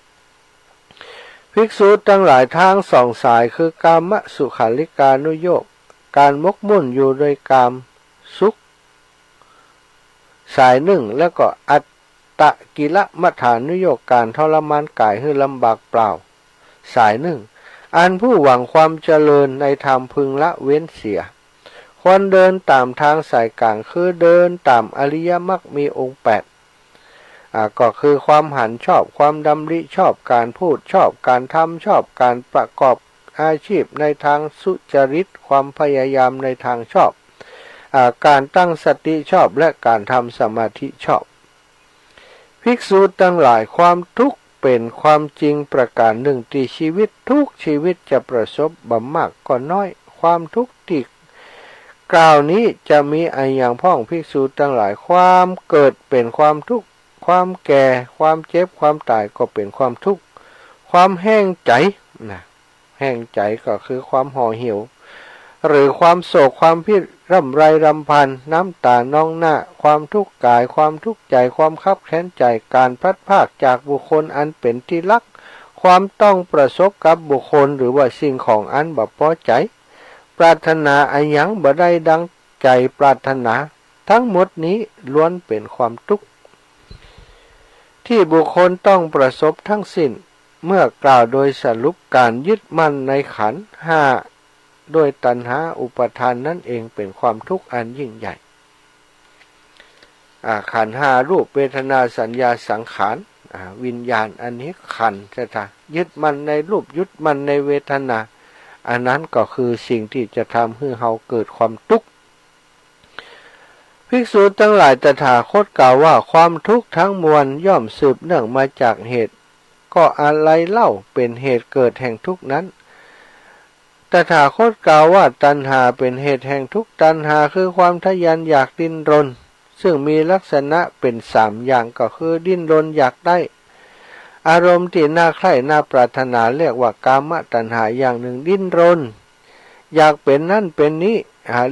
ภิกษุทั้งหลายทางสองสายคือกามสุขาริกานุโยคการมกมุ่นอยู่โดยกามสุขสายหนึ่งแล้วก็อัตตะกิละมัฏฐานุโยคการทรมานกายให้ลำบากเปล่าสายหนึ่งอันผู้หวังความเจริญในธรรมพึงละเว้นเสียควรเดินตามทางสายกลางคือเดินตามอริยมรรคมีองค์8ก็คือความหันชอบความดำริชอบการพูดชอบการทำชอบการประกอบอาชีพในทางสุจริตความพยายามในทางชอบการตั้งสติชอบและการทำสมาธิชอบภิกษุทั้งหลายความทุกข์เป็นความจริงประการหนึ่งที่ชีวิตทุกชีวิตจะประสบบ่มากก็น้อยความทุกข์ที่กล่าวนี้จะมีอันอย่างพ้องภิกษุทั้งหลายความเกิดเป็นความทุกข์ความแก่ความเจ็บความตายก็เป็นความทุกข์ความแห้งใจแห้งใจก็คือความห่อเหี่ยวหรือความโศกความพิร่ำไรรำพันน้ำตานองหน้าความทุกข์กายความทุกข์ใจความคับแค้นใจการพลัดพรากจากบุคคลอันเป็นที่รักความต้องประสบกับบุคคลหรือว่าสิ่งของอันบ่พอใจปรารถนาอันหยังบ่ได้ดังใจปรารถนาทั้งหมดนี้ล้วนเป็นความทุกข์ที่บุคคลต้องประสบทั้งสิ้นเมื่อกล่าวโดยสรุปการยึดมั่นในขันธ์ห้าโดยตัณหาอุปทานนั่นเองเป็นความทุกข์อันยิ่งใหญ่ขันธ์ห้ารูปเวทนาสัญญาสังขารวิญญาณอันนี้ขันธ์จะยึดมั่นในรูปยึดมั่นในเวทนาอันนั้นก็คือสิ่งที่จะทำให้เราเกิดความทุกข์ภิกษุทั้งหลายตถาคตกล่าวว่าความทุกข์ทั้งมวลย่อมสืบเนื่องมาจากเหตุก็อะไรเล่าเป็นเหตุเกิดแห่งทุกข์นั้นตถาคตกล่าวว่าตัณหาเป็นเหตุแห่งทุกข์ตัณหาคือความทะยานอยากดิ้นรนซึ่งมีลักษณะเป็น3อย่างก็คือดิ้นรนอยากได้อารมณ์ที่น่าใคร่น่าปรารถนาเรียกว่ากามตัณหาอย่างหนึ่งดิ้นรนอยากเป็นนั่นเป็นนี้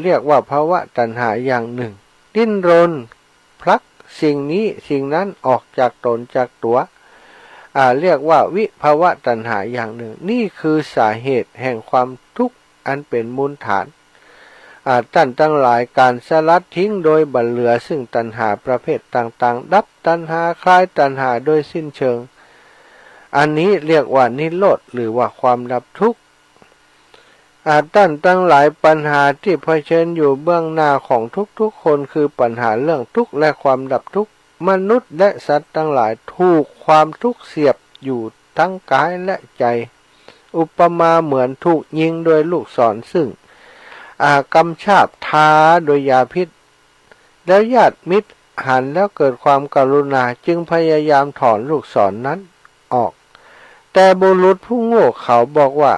เรียกว่าภวตัณหาอย่างหนึ่งดิ้นรนพลักสิ่งนี้สิ่งนั้นออกจากตนจากตัวเรียกว่าวิภวตัณหาอย่างหนึ่งนี่คือสาเหตุแห่งความทุกข์อันเป็นมูลฐานท่านทั้งหลายการสลัดทิ้งโดยบัลเหลือซึ่งตัณหาประเภทต่างๆดับตัณหาคลายตัณหาโดยสิ้นเชิงอันนี้เรียกว่านิโรธหรือว่าความดับทุกข์ท่านทั้งหลายปัญหาที่เผชิญอยู่เบื้องหน้าของทุกๆคนคือปัญหาเรื่องทุกข์และความดับทุกข์มนุษย์และสัตว์ทั้งหลายถูกความทุกข์เสียบอยู่ทั้งกายและใจอุปมาเหมือนถูกยิงโดยลูกศรซึ่งกำชาบทาโดยยาพิษแล้วญาติมิตรหันแล้วเกิดความกรุณาจึงพยายามถอนลูกศรนั้นออกแต่บุรุษผู้โง่เขาบอกว่า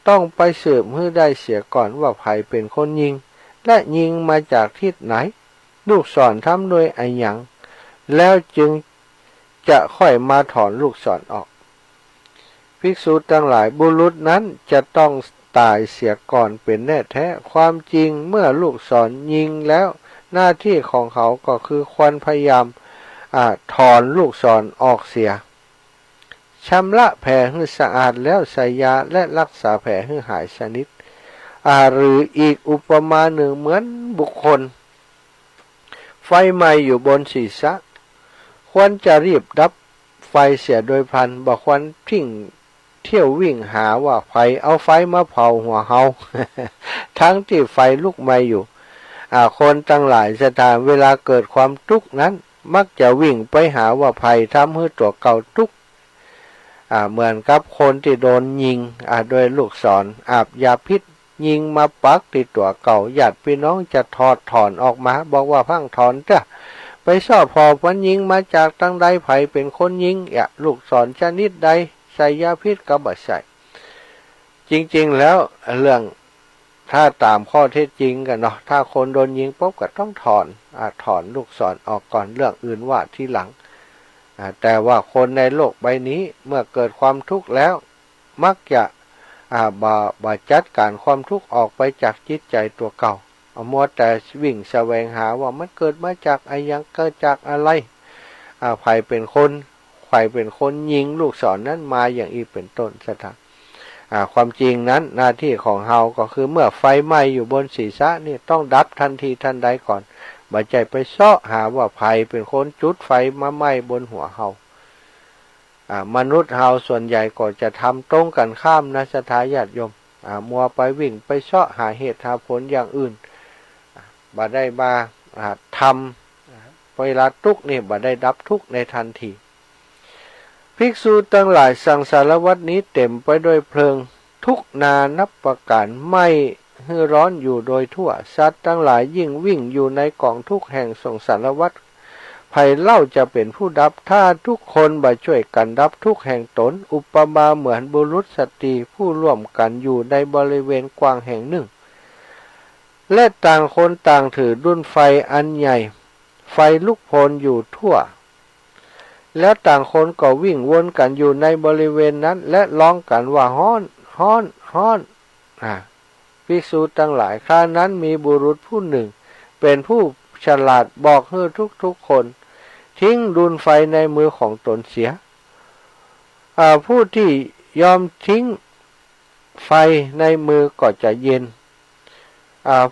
ต้องไปสืบให้ได้เสียก่อนว่าใครเป็นคนยิงและยิงมาจากทิศไหนลูกศรทำโดยอะไรหยังแล้วจึงจะค่อยมาถอนลูกศรออกภิกษุทั้งหลายบุรุษนั้นจะต้องตายเสียก่อนเป็นแน่แท้ความจริงเมื่อลูกศรยิงแล้วหน้าที่ของเขาก็คือควรพยายามถอนลูกศรออกเสียชำระแผลให้สะอาดแล้วใส่ยาและรักษาแผลให้หายสนิทหรืออีกอุปมาหนึ่งเหมือนบุคคลไฟไหม้อยู่บนศีรษะควรจะรีบดับไฟเสียโดยพลันบ่ควรทิ้งเที่ยววิ่งหาว่าไฟเอาไฟมาเผาหัวเฮา ทั้งที่ไฟลุกไหม้อยู่คนทั้งหลายสถานเวลาเกิดความทุกข์นั้นมักจะวิ่งไปหาว่าไฟทำให้ตัวเก่าทุกข์เหมือนกับคนที่โดนยิงโดยลูกศรอาบยาพิษยิงมาปักที่ตัวเก่าญาติพี่น้องจะถอนออกมาบอกว่าพังถอนจ้ะไปสอบพอวันยิงมาจากตั้งใดไผเป็นคนยิงลูกศรชนิดใดใส่ยาพิษก็บ่ใส่จริงๆแล้วเรื่องถ้าตามข้อเท็จจริงกันเนาะถ้าคนโดนยิงปุ๊บก็ต้องถอนลูกศรออกก่อนเรื่องอื่นว่าทีหลังแต่ว่าคนในโลกใบนี้เมื่อเกิดความทุกข์แล้วมักจะ บ่จัดการความทุกข์ออกไปจากจิตใจตัวเก่ามัวแต่วิ่งแสวงหาว่ามันเกิดมาจากอะไรเกิดจากอะไรใครเป็นคนยิงลูกศรนั้นมาอย่างอีเป็นต้นสถานความจริงนั้นหน้าที่ของเฮาก็คือเมื่อไฟไหม้อยู่บนศีรษะนี่ต้องดับทันทีทันใดก่อนบ่ใจไปเสาะหาว่าใครเป็นคนจุดไฟมาไหม้บนหัวเฮามนุษย์เฮาส่วนใหญ่ก็จะทำตรงกันข้ามนะสถาญาติโยมมัวไปวิ่งไปเสาะหาเหตุหาผลอย่างอื่นบ่ได้มาทำเวลาทุกข์นี่บ่ได้ดับทุกข์ในทันทีภิกษุทั้งหลายสังสารวัฏนี้เต็มไปด้วยเพลิงทุกนานับประการไม่ให้ร้อนอยู่โดยทั่วสัตว์ทั้งหลายยิ่งวิ่งอยู่ในกองทุกข์แห่งสงสารวัฏภัยเล่าจะเป็นผู้ดับถ้าทุกคนบ่ช่วยกันดับทุกข์แห่งตนอุปมาเหมือนบุรุษสตรีผู้ร่วมกันอยู่ในบริเวณกว้างแห่งหนึ่งและต่างคนต่างถือดุ้นไฟอันใหญ่ไฟลุกโพลนอยู่ทั่วแล้วต่างคนก็วิ่งวนกันอยู่ในบริเวณนั้นและร้องกันว่าฮ้อนฮ้อนฮ้อนภิกษุทั้งหลายครานั้นมีบุรุษผู้หนึ่งเป็นผู้ฉลาดบอกให้ทุกคนทิ้งดุลไฟในมือของตนเสียผู้ที่ยอมทิ้งไฟในมือก็จะเย็น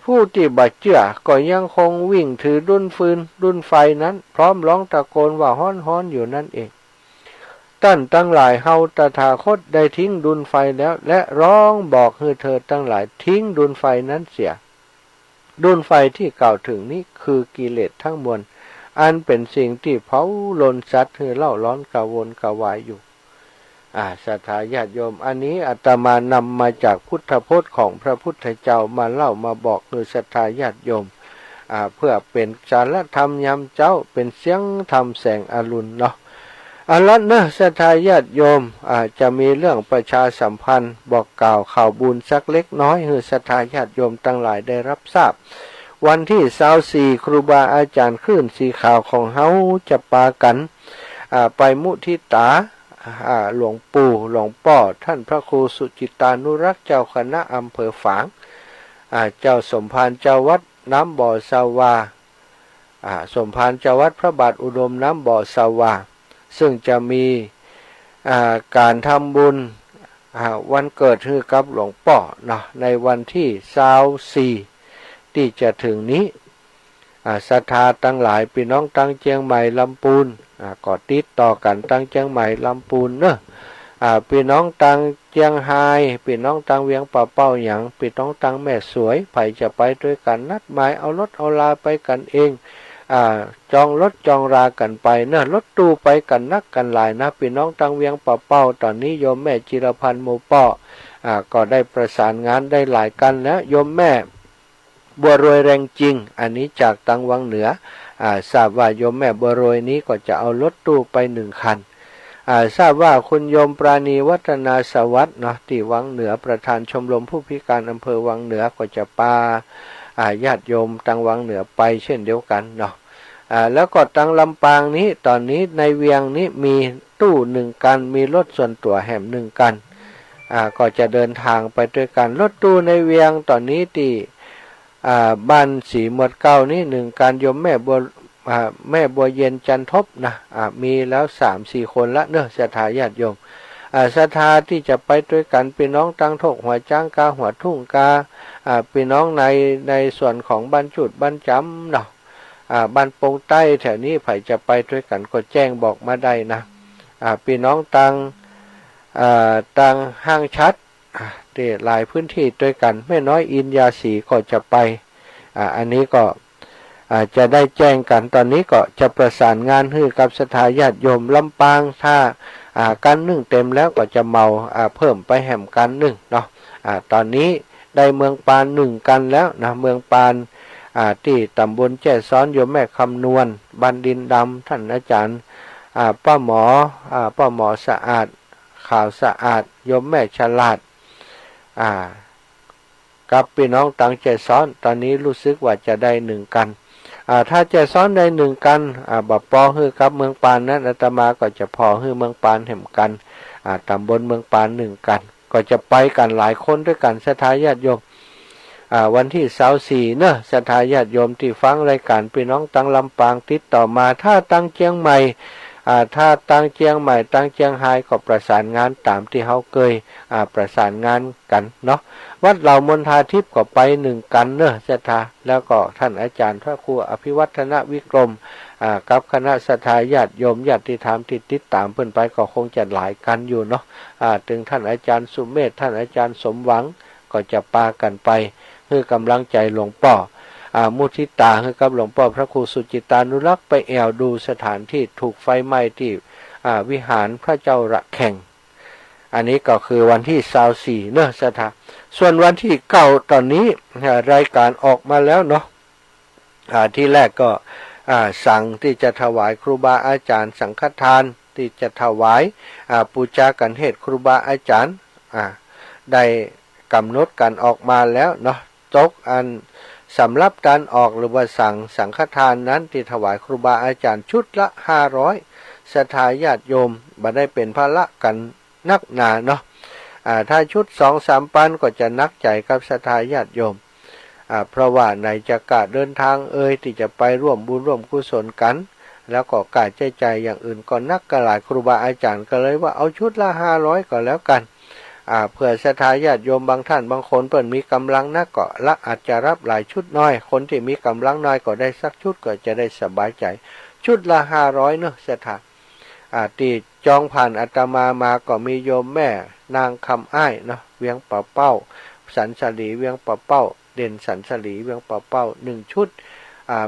ผู้ที่บาดเจ็บก็ยังคงวิ่งถือดุลฟืนดุลไฟนั้นพร้อมร้องตะโกนว่าฮ้อนฮ้อนอยู่นั่นเองท่านทั้งหลายเฮาตถาคตได้ทิ้งดุลไฟแล้วและร้องบอกให้เธอทั้งหลายทิ้งดุลไฟนั้นเสียดุลไฟที่กล่าวถึงนี้คือกิเลสทั้งมวลอันเป็นสิ่งที่เผาลนสัตว์ให้เล่าร้อนกระวนกระวายอยู่ศรัทธาญาติโยมอันนี้อาตมานำมาจากพุทธพจน์ของพระพุทธเจ้ามาเล่ามาบอกคือศรัทธาญาติโยมเพื่อเป็นสารธรรมยามเจ้าเป็นเสียงธรรมแสงอรุณเนาะแล้วนะศรัทธาญาติโยมจะมีเรื่องประชาสัมพันธ์บอกกล่าวข่าวบุญสักเล็กน้อยให้ศรัทธาญาติโยมทั้งหลายได้รับทราบวันที่24ครูบาอาจารย์คลื่นสีขาวของเฮาจะปากันไปมุทิตาหลวงปู่หลวงพ่อท่านพระครูสุจิตานุรักษ์เจ้าคณะอำเภอฝางเจ้าสมภารเจ้าวัดน้ำบ่อสาวาสมภารเจ้าวัดพระบาทอุดมน้ำบ่อสาวาซึ่งจะมีการทำบุญวันเกิดให้กับหลวงพ่อนะในวันที่24ที่จะถึงนี้ศรัทธาตั้งหลายพี่น้องตั้งเชียงใหม่ลำพูนก็ติดต่อกันตั้งเชียงใหม่ลำพูนเนอะพี่น้องตั้งเชียงไฮ้พี่น้องตั้งเวียงป่าเป้าหยังพี่น้องตั้งแม่สวยไผจะไปด้วยกันนัดหมายเอารถเอาลาไปกันเองจองรถจองรากันไปเนอะรถตู้ไปกันนักกันหลายนะพี่น้องตั้งเวียงป่าเป้าตอนนี้โยมแม่จิรพันธ์โมป้อก็ได้ประสานงานได้หลายกันแล้วโยมแม่บัวรวยแรงจริงอันนี้จากตังวังเหนือทราบว่าโยมแม่บัวรวยนี้ก็จะเอารถตู้ไป1 คันทราบว่าคุณโยมปราณีวัฒนาสวัสดิ์เนาะที่วังเหนือประธานชมรมผู้พิการอำเภอวังเหนือก็จะพาญาติโยมตังวังเหนือไปเช่นเดียวกันเนาะแล้วก็ตังลำปางนี้ตอนนี้ในเวียงนี้มีตู้1 คันมีรถส่วนตัวแหม1 คันก็จะเดินทางไปด้วยกันรถตู้ในเวียงตอนนี้ที่บ้านสีหมวดเก้านี่1 คันโยมแม่บัวเย็นจันทบนะมีแล้ว 3-4 คนละเนอะศรัทธาญาติโยมศรัทธาที่จะไปด้วยกันพี่น้องตั้งทกหัวจ้างกาหัวทุ่งกาพี่น้องในส่วนของบ้านจุดบ้านจำเนาะบ้านโป่งใต้แถวนี้ไผจะไปด้วยกันก็แจ้งบอกมาได้นะพี่น้องตังห้างชัดหลายพื้นที่ด้วยกันแม่น้อยอินยาสีก็จะไปอันนี้ก็จะได้แจ้งกันตอนนี้ก็จะประสานงานให้กับศรัทธาญาติโยมลำปางถ้ากัน1เต็มแล้วก็จะเมาเพิ่มไปแหมกัน1เนาะตอนนี้ได้เมืองปาน1 กันแล้วนะเมืองปานที่ตำบลแจ้ซ้อนโยมแม่คำนวณบันดินดำท่านอาจารย์ป้าหมอสะอาดข่าวสะอาดโยมแม่ฉลาดกับพี่น้องตังแจ้ซ้อนตอนนี้รู้สึกว่าจะได้1 กันถ้าแจ้ซ้อนได้1 กันบ่พอฮือกับเมืองปานนั้นอาตมาก็จะพอฮือเมืองปานแห่มกันตำบลเมืองปาน1 กัน ก็จะไปกันหลายคนด้วยกันศรัทธาญาติโยมวันที่24เนอะศรัทธาญาติโยมที่ฟังรายการพี่น้องตั้งลำปางติดต่อมาถ้าตั้งเชียงใหม่ถ้าตั้งเชียงใหม่ตั้งเชียงไฮ้ก็ประสานงานตามที่เขาเคยประสานงานกันเนาะวัดเหล่ามณฑาทิพย์ก็ไป1กันเนอะศรัทธาแล้วก็ท่านอาจารย์พระครูอภิวัฒนวิกรมกับคณะศรัทธาญาติโยมญาติธรรมที่ติดตามเพิ่นไปก็คงจะหลายกันอยู่เนาะถึงท่านอาจารย์สุเมธท่านอาจารย์สมหวังก็จะปากันไปเพื่อกำลังใจหลวงพ่อมุทิตาให้กับหลวงพ่อพระครูสุจิตานุรักษ์ไปแอวดูสถานที่ถูกไฟไหม้ที่วิหารพระเจ้าระแข่งอันนี้ก็คือวันที่24เนอะศรัทธาส่วนวันที่9ตอนนี้รายการออกมาแล้วเนาะที่แรกก็สั่งที่จะถวายครูบาอาจารย์สังฆทานที่จะถวายปูชากันเหตุครูบาอาจารย์ได้กำหนดกันออกมาแล้วเนาะตกอันสำหรับการออกหรือว่าสั่งสังฆทานนั้นที่ถวายครูบาอาจารย์ชุดละ500ศรัทธาญาติโยมบ่ได้เป็นภาระกันนักหนาเนาะถ้าชุด 2-3 ปันก็จะนักใจกับศรัทธาญาติโยมเพราะว่าในจะกะเดินทางที่จะไปร่วมบุญร่วมกุศลกันแล้วก็กะใจอย่างอื่นก็นักกะหลายครูบาอาจารย์ก็เลยว่าเอาชุดละ500ก็แล้วกันเพื่อศรัทธาญาติโยมบางท่านบางคนเพิ่นมีกำลังนักก็ละอาจจะรับหลายชุดน้อยคนที่มีกำลังน้อยก็ได้สักชุดก็จะได้สบายใจชุดละ500เนอะศรัทธาที่จองผ่านอาตมาก็มีโยมแม่นางคำอ้ายเนาะเวียงป่าเป้าสันสลีเวียงป่าเป้าเด่นสันสลีเวียงป่าเป้า1ชุด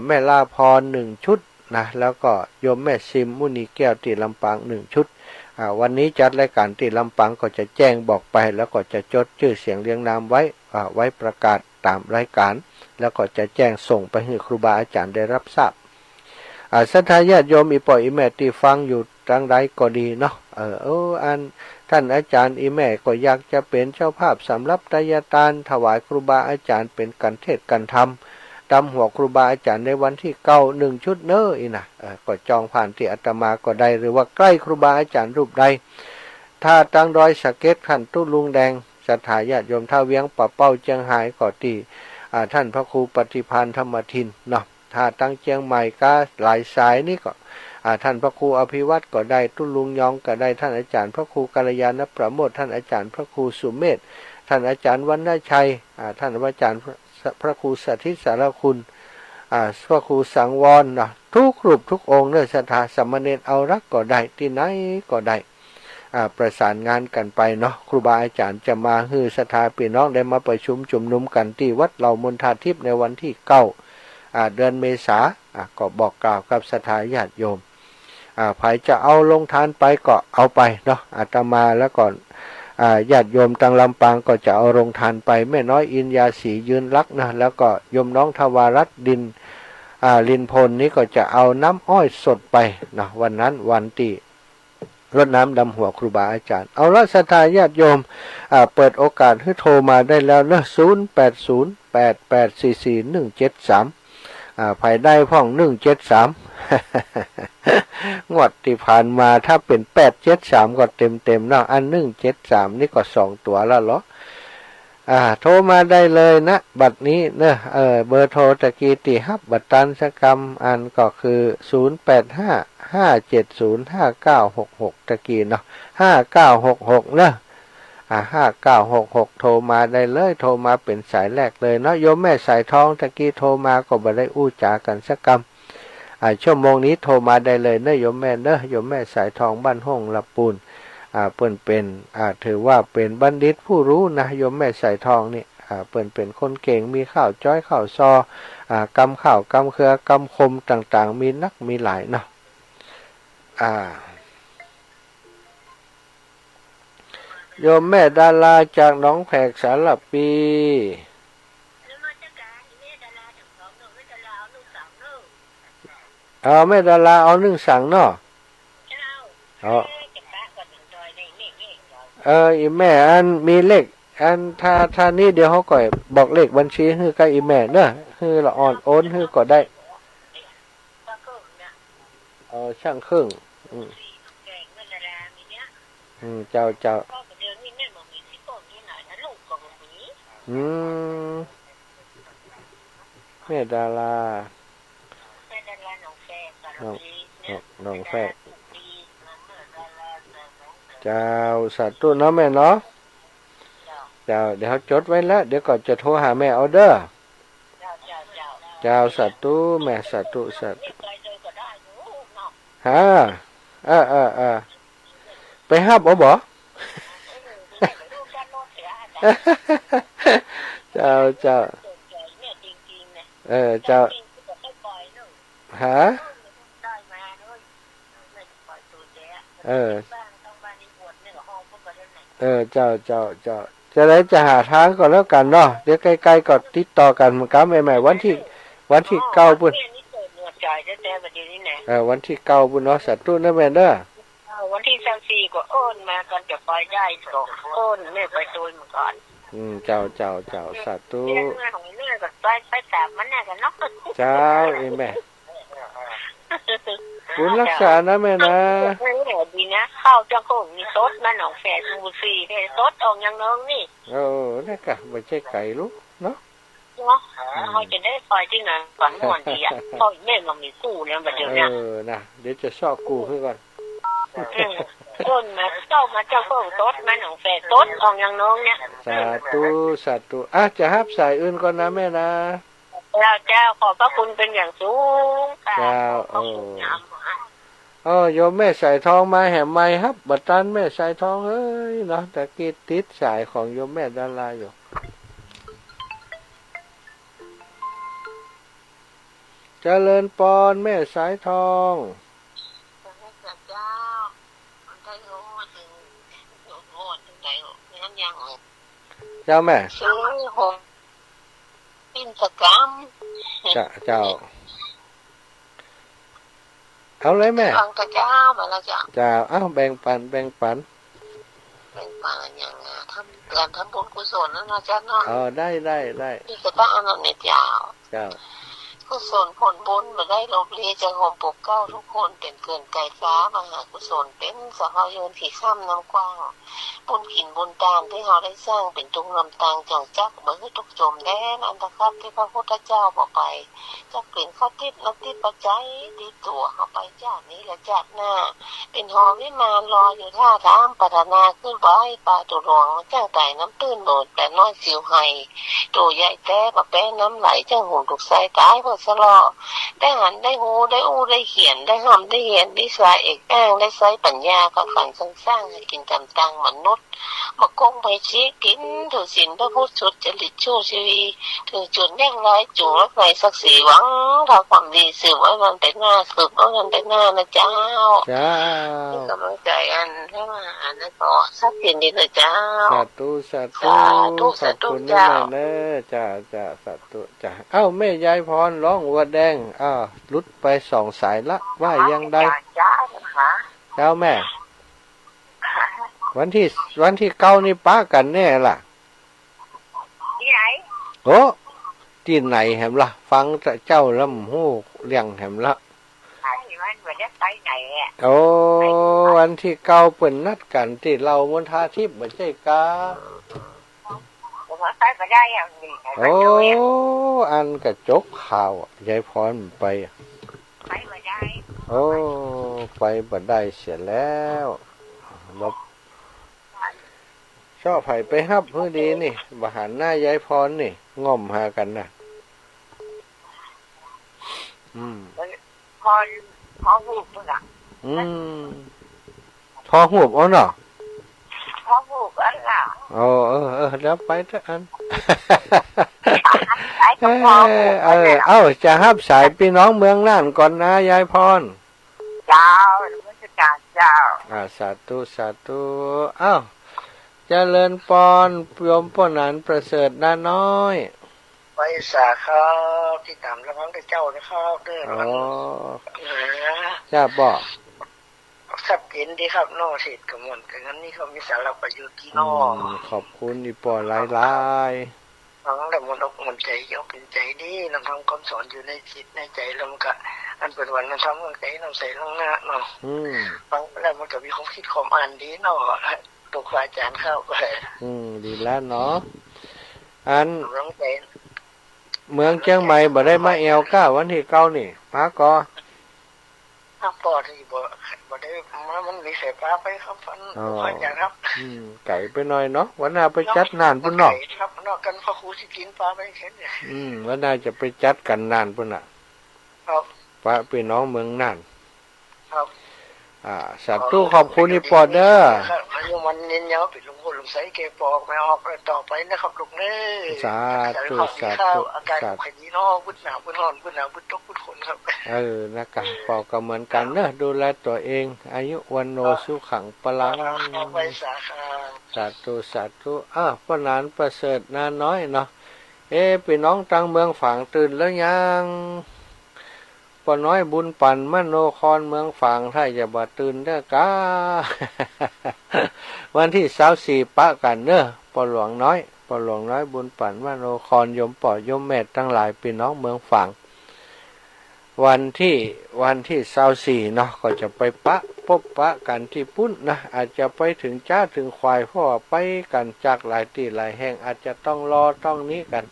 แม่ลาพร1ชุดนะแล้วก็โยมแม่ซิมมุนีแก้วที่ลำปาง1ชุดวันนี้จัดรายการที่ลำปางก็จะแจ้งบอกไปแล้วก็จะจดชื่อเสียงเรียงนามไว้ประกาศตามรายการแล้วก็จะแจ้งส่งไปให้ครูบาอาจารย์ได้รับทราบศรัทธาญาติโยมอีปอยอีแม่ที่ฟังอยู่ทางใดก็ดีเนาะท่านอาจารย์อีแม่ก็อยากจะเป็นเจ้าภาพสำหรับไตรยทานถวายครูบาอาจารย์เป็นการเทศน์การธรรมตามหัวครูบาอาจารย์ในวันที่1ชุดเนอะก็จองผ่านที่อาตมาก็ได้หรือว่าใกล้ครูบาอาจารย์รูปใดถ้าตั้งดอยสะเก็ดขันตุ้ลุงแดงศรัทธาญาติโยมท่าเวียงป่าเป้าเชียงไฮ้ก็ที่ท่านพระครูปฏิภาณธรรมทินเนาะถ้าตั้งเชียงใหม่ก็หลายสายนี่ก็ท่านพระครูอภิวัตรก็ได้ตุ้ลุงยองก็ได้ท่านอาจารย์พระครูกัลยาณประโมทท่านอาจารย์พระครูสุเมธท่านอาจารย์วรรณชัยท่านอาจารย์พระครูสถิตสารคุณพระครูสังวรนะทุกรูปทุกองค์เนื้อศรัทธาสามเณรเอารักก็ได้ที่ไหนก็ได้ประสานงานกันไปเนาะครูบาอาจารย์จะมาฮือศรัทธาพี่น้องได้มาประชุมจุมนุมกันที่วัดเหล่ามณฑาทิพย์ในวันที่9เดือนเมษาก็บอกกล่าวกับศรัทธาญาติโยมใครจะเอาลงทานไปก็เอาไปเนาะอาตมาแล้วก่อนญาติโยมตังลำปางก็จะเอาลงทานไปแม่น้อยอินยาศรียืนรักนะแล้วก็โยมน้องทวารัตน์ลินพลนี้ก็จะเอาน้ำอ้อยสดไปนะวันนั้นวันที่รดน้ำดำหัวครูบาอาจารย์เอาละศรัทธาญาติโยมเปิดโอกาสให้โทรมาได้แล้วนะ0808844173ภายได้พ่อง173งวดที่ผ่านมาถ้าเป็น873ก็เต็มเนาะอัน173นี่ก็2ตัวแล้วเหรอโทรมาได้เลยนะบัดนี้เนอะเบอร์โทรตะกี้ที่ฮับบัตรตันสกรรมอันก็คือ0855705966ตะกี้เนาะ5966เนอะ5966โทรมาได้เลยโทรมาเป็นสายแรกเลยเนาะโยมแม่สายทองตะกี้โทรมาก็บ่ได้อู้จากันสักคำชั่วโมงนี้โทรมาได้เลยเนอะโยมแม่เนอะโยมแม่สายทองบ้านห้องละปูนเปิ้นเป็นถือว่าเป็นบัณฑิตผู้รู้นะโยมแม่สายทองนี่เปิ้นเป็นคนเก่งมีข้าวจ้อยข้าวซอกำข้าวกำเครือกำคมต่างๆมีนักมีหลายเนาะโยมแม่ดาราจากหนองแขกสารปีแม่ดาราเอา1สั่งเนาะอีแม่อันมีเลขอันถ้านี้เดี๋ยวเขาก็บอกเลขบัญชีให้กับอีแม่เนอะให้ละอ่อนโอนให้ก็ได้ช่างครึ่งเจ้า อืมแม่ดาราแม่ดาราหนองแฝกน้องแฝกเจ้าสาธุเนาะแม่เนาะเจ้าเดี๋ยวเขาจดไว้แล้วเดี๋ยวก่อนจะโทรหาแม่เอาเด้อเจ้าสาธุแม่สาธุสาธุฮะไปห้ามเอาบ่เจ้าเจ้าเจ้าฮะเจ้าจะได้จะหาทางก่อนแล้วกันเนาะเดี๋ยวใกล้ๆก็ติดต่อกันเหมือนกันใหม่ๆวันที่เก้าปุ่นวันที่เก้าปุ่นเนาะสัตว์ตู้นั่นแม่เด้อวันที่24ก็โอนมากันจะไปได้ก็โอนแม่ไปตัวเหมือนกันเจ้าสัตว์ตู้ก็ไปตามมันน่ะกันเนาะเจ้าแม่บุญรักษานะแม่นะดีนะข้าวจะคงมีซดมาหนองแฝดมูซีได้ซดออกอย่างน้องนี่นั่นกะไม่ใช่ไก่ลูกเนาะเขาจะได้ปล่อยที่ไหนฝันหวนดีอ่ะพ่อแม่มันมีกู้เนี่ยมาเดี๋ยวนี้นะเดี๋ยวจะชอบกู้ขึ้นก่อนต้นมาเจ้าคงซดมาหนองแฝดซดออกอย่างน้องเนี่ยสาธุจะฮับสายอื่นก่อนนะแม่นะเจ้าขอบพระคุณเป็นอย่างสูงเจ้าโยมแม่สายทองมาแหมไม่ครับบัดตันแม่สายทองเอ้ยเนาะแต่กีติดสายของโยมแม่ดาราอยู่เจริญปอนแม่สายทองเจ้าแม่อินสตาแกรมเจ้าเอาเลยแม่ฟังตะเจ้ามาแล้วจ้าแบ่งปันอย่างการทำบุญกุศลนั่นนะจ๊ะเนาะได้ที่ก็ต้องเอาหน่อยเจ้ากุศลผลบุญมาได้ลบเลียจะห่มปกเก้าทุกคนเป็นเกินไก่ฟ้ามหากุศลเป็นสหายโยนที่ข้ามน้ำกว้างบุญขินบุญตามที่เราได้สร้างเป็นตุงลำตังจงจักเบื่อทุกจมแดนอันตรครับที่พระพุทธเจ้าบอกไปจะเปลี่ยนข้อติดและติดปัจจัยติดตัวเข้าไปจากนี้และจากหน้าเป็นหอวิมานรออยู่ท่าทางปัฒนาขึ้นไว้ปลาตัวหลวงจ้างไก่น้ำตื้นโหนดแต่น้อยสิวไห้ตัวใหญ่แต้ปะแป้น้ำไหลจ้างหุ่นถูกใส่ตายเพื่อสลอได้หันได้หูได้อู้ได้เขียนได้ห้ำได้เห็นได้สายเอกอ้างได้ใช้ปัญญากับฝันสร้างให้กินจำตังมนุษย์มากงไปชี้กินถือศีลพระพุทธสุดจริตชั่วชีวีถือจุดแย่งร้ายจุ่รักในศักดิ์ศรีหวังทำความดีสืบไว้มันเป็นหน้าสืบไว้มันเป็นหน้านะเจ้ากำลังใจอันให้มาอันนั้นก็สักเพียงดีเลยเจ้าสาธุเจ้าเน้อจ้าสาธุจ้าแม่ยายพรร้องวัวแดงลุดไป2 สายละว่ายังได้เจ้าแม่วันที่เก้านี่ป้ากันแน่ล่ะที่ไหนที่ไหนแหมล่ะฟังเจ้าลำหูเลี้ยงแหมละวันที่เก้าเปิ่นนัดกันที่เรามณฑาทิพย์บ่ใช่กาอันกระจกข่าวยายพรไปบ่ได้ไปบ่ได้เสียแล้วชอบไผ่ไปฮับเพื่อดีนี่บหันหน้ายายพรนี่ง่อมหากันนะพอหูบอ่ะพอหูบเอาเนาะพอหูบอันล่ะแล้วไปทุกอันจะฮับสายพี่น้องเมืองน่านก่อนนะยายพรเจ้าราชการเจ้าสาธุเจริญปอนโยมป้อนันประเสริฐน้าน้อยไปสาครับที่ตามระวังได้เจ้านะครับเด้อจ้าบอกสับเย็นดีครับนอเสร็จกับมันแต่งั้นนี่เขามีสาระประโยชน์ที่นอขอบคุณอีปอหลายฟังแล้วมันอกมันใจยกเป็นใจดีนำทำคำสอนอยู่ในจิตในใจแล้วมันก็อันเป็นวันนั้นทำมันใจนำใส่ลงหน้าเนาะฟังแล้วมันก็มีความคิดความอ่านดีเนาะตกอาจารย์เข้าไปดีแล้วเนาะ อัน ร้องใจ เมืองเชียงใหม่บ่ได้มาแอวก้าวันที่เก้านี่ป้าก็ ถ้าปอดที่บ่ได้มันมีสายฟ้าไปครับฟันค่อยอย่างครับ ไก่ไปหน่อยเนาะวันหน้าไปจัดนานพุ่นเนาะ ครับนอกกันพระครูสิกินปลาไปเช่นเนี่ย วันหน้าจะไปจัดกันนานพุ่นน่ะ ครับ ป้าพี่น้องเมืองน่าน ครับ สาธุขอบคุณนี่ปอดเด้อ อายุมันเน้นเยอะปิดลุงพูดลุงใส่เกปอกไม่ออกต่อไปนะครับลูกเน้อ สาธุสาธุ อาการขยี้นอพุทธหนาวพุทธร้อนพุทธหนาวพุทธตกพุทธฝนครับ นะครับปอก็เหมือนกันเนอะดูแลตัวเองอายุวันโนสุขังปลัง ไปสาขา สาธุสาธุป้านานประเสริฐนาน้อยเนาะพี่น้องตังเมืองฝางตื่นแล้วยังป้าน้อยบุญปั่นมโนครเมืองฝางถ้าอย่าบ่ตื่นเด้อกา วันที่24ปะกันเนอะป้าหลวงน้อยบุญปั่นมโนครยมป่อยมแม่ทั้งหลายพี่น้องเมืองฝางวันที่24เนาะก็จะไปพบปะกันที่ปุ้นนะอาจจะไปถึงจ้าถึงควายเพราะว่าไปกันจากหลายที่หลายแห่งอาจจะต้องรอต้องนี้กัน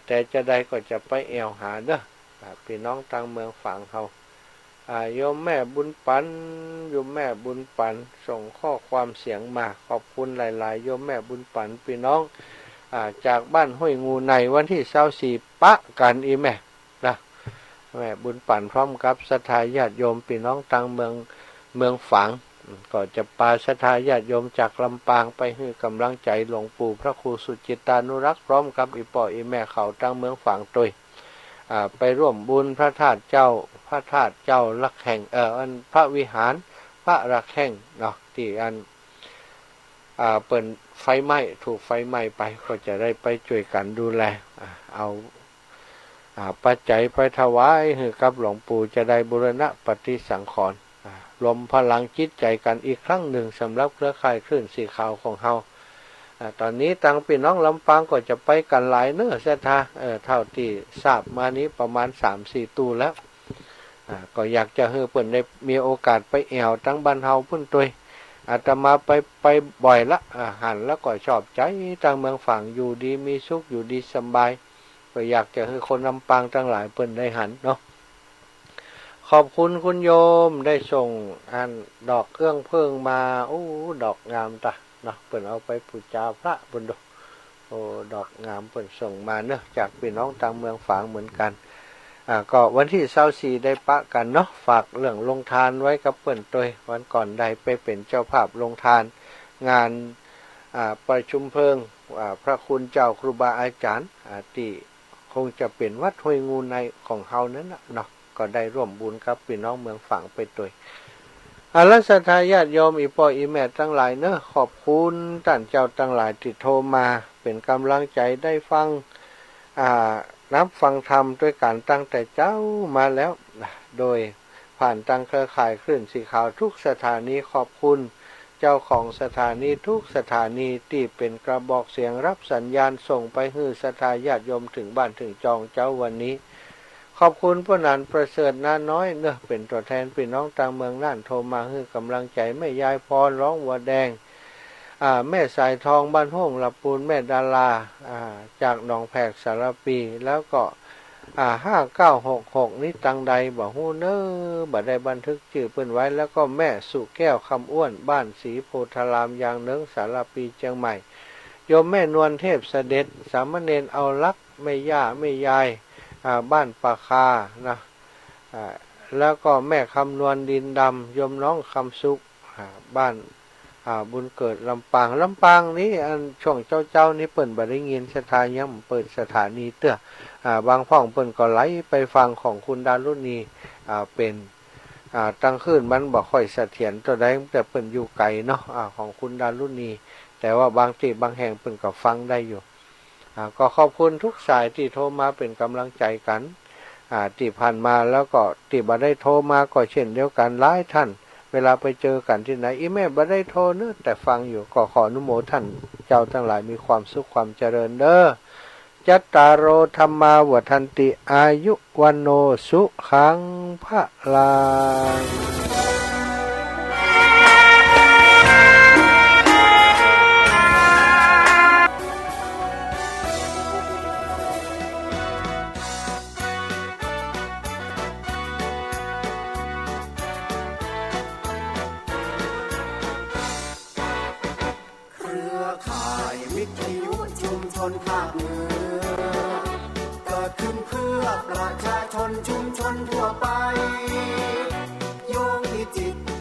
แต่จะใดก็จะไปแอวหาเด้อพี่น้องทางเมืองฝางเฮาโยมแม่บุญปันส่งข้อความเสียงมาขอบคุณหลายๆโยมแม่บุญปันพี่น้องจากบ้านห้วยงูในวันที่24ปะกันอีแม่นะแม่บุญปันพร้อมกับศรัทธาญาติโยมพี่น้องทางเมืองฝางก็จะปาศรัทธาญาติโยมจากลำปางไปให้กำลังใจหลวงปู่พระครูสุจิตานุรักษ์พร้อมกับอีป่ออีแม่เขาทางเมืองฝางตุยไปร่วมบุญพระธาตุเจ้าลักแห่งอันพระวิหารพระรักแห่งเนาะที่อันเปิดไฟไหม้ถูกไฟไหม้ไปก็จะได้ไปช่วยกันดูแลเอาปัจจัยไปถวายให้กับหลวงปู่จะได้บูรณะปฏิสังขรณ์รวมพลังจิตใจกันอีกครั้งหนึ่งสำหรับเครือข่ายคลื่นสีขาวของเฮาตอนนี้ทางพี่น้องลำปางก็จะไปกันหลายเนื้อเสถาเท่าที่ทราบมานี้ประมาณ 3-4 ตู้แล้วก็อยากจะให้เพิ่นได้มีโอกาสไปแอวทั้งบ้านเฮาพุ่นตุยอาตมาไปบ่อยละหันแล้วก็ชอบใจทางเมืองฝั่งอยู่ดีมีสุขอยู่ดีสบายก็อยากจะให้คนลำปางทั้งหลายเพิ่นได้หันเนาะขอบคุณคุณโยมได้ส่งดอกเครื่องเพิ่งมาดอกงามตะเนาะเพิ่นเอาไปบูชาพระบนดอกงามเพิ่นส่งมาเนอะจากพี่น้องทางเมืองฝางเหมือนกันก็วันที่24ได้ปะกันเนาะฝากเรื่องลงทานไว้กับเพิ่นตัววันก่อนได้ไปเป็นเจ้าภาพลงทานงานประชุมเพลิงพระคุณเจ้าครูบาอาจารย์ที่คงจะเป็นวัดห้วยงูในของเฮานั้นเนาะก็ได้ร่วมบุญกับพี่น้องเมืองฝางไปตัวและศรัทธาญาติโยมอีพ่ออีแม่ทั้งหลายเนอะขอบคุณท่านเจ้าทั้งหลายที่โทรมาเป็นกำลังใจได้ฟังนับฟังธรรมด้วยการตั้งแต่เจ้ามาแล้วโดยผ่านทางเครือข่ายคลื่นสีขาวทุกสถานีขอบคุณเจ้าของสถานีทุกสถานีที่เป็นกระบอกเสียงรับสัญญาณส่งไปให้ศรัทธาญาติโยมถึงบ้านถึงจองเจ้าวันนี้ขอบคุณผู้นันประเสริฐนาน้อยเนอะเป็นตัวแทนพี่น้องทางเมืองน่านโทรมาให้กำลังใจแม่ยายพรร้องวัวแดงแม่สายทองบ้านห้องละปูนแม่ดาราจากหนองแพกสารปีแล้วก็5966นี้ตังใดบ่ฮู้เนอบ่ได้บันทึกชื่อเพิ่นไว้แล้วก็แม่สุแก้วคำอ้วนบ้านศรีโพธารามยางเนิ้งสารปีเชียงใหม่โยมแม่นวลเทพเสด็จสามเณรเอาลักแม่ย่าแม่ยายบ้านปาคานะแล้วก็แม่คำนวลดินดำโยมน้องคำสุขบ้านบุญเกิดลำปางนี้ช่วงเจ้านี่เปิ่นบ่ได้ยินสถานีเปิดสถานีเตื้อบางพ่องเปิ่นก็ไหลไปฟังของคุณดารุณีเป็นตั้งคืนมันบ่ค่อยเสถียรตัวใดแต่เปิ่นอยู่ไกลเนาะของคุณดารุณีแต่ว่าบางที่บางแห่งเปิ่นก็ฟังได้อยู่ก็ขอบคุณทุกสายที่โทรมาเป็นกำลังใจกันที่ผ่านมาแล้วก็ที่บ่ได้โทรมาก็เช่นเดียวกันหลายท่านเวลาไปเจอกันที่ไหนอีแม่บ่ได้โทรเนอะแต่ฟังอยู่ก็ขออนุโมทนาเจ้าทั้งหลายมีความสุขความเจริญเด้อจัตตารโอธัมมาวัฏันติอายุวันโนสุขังภะลัง ข่ายวิทยุชุมชนภาคเหนือเกิดขึ้นเพื่อประชาชนชุมชนทั่วไป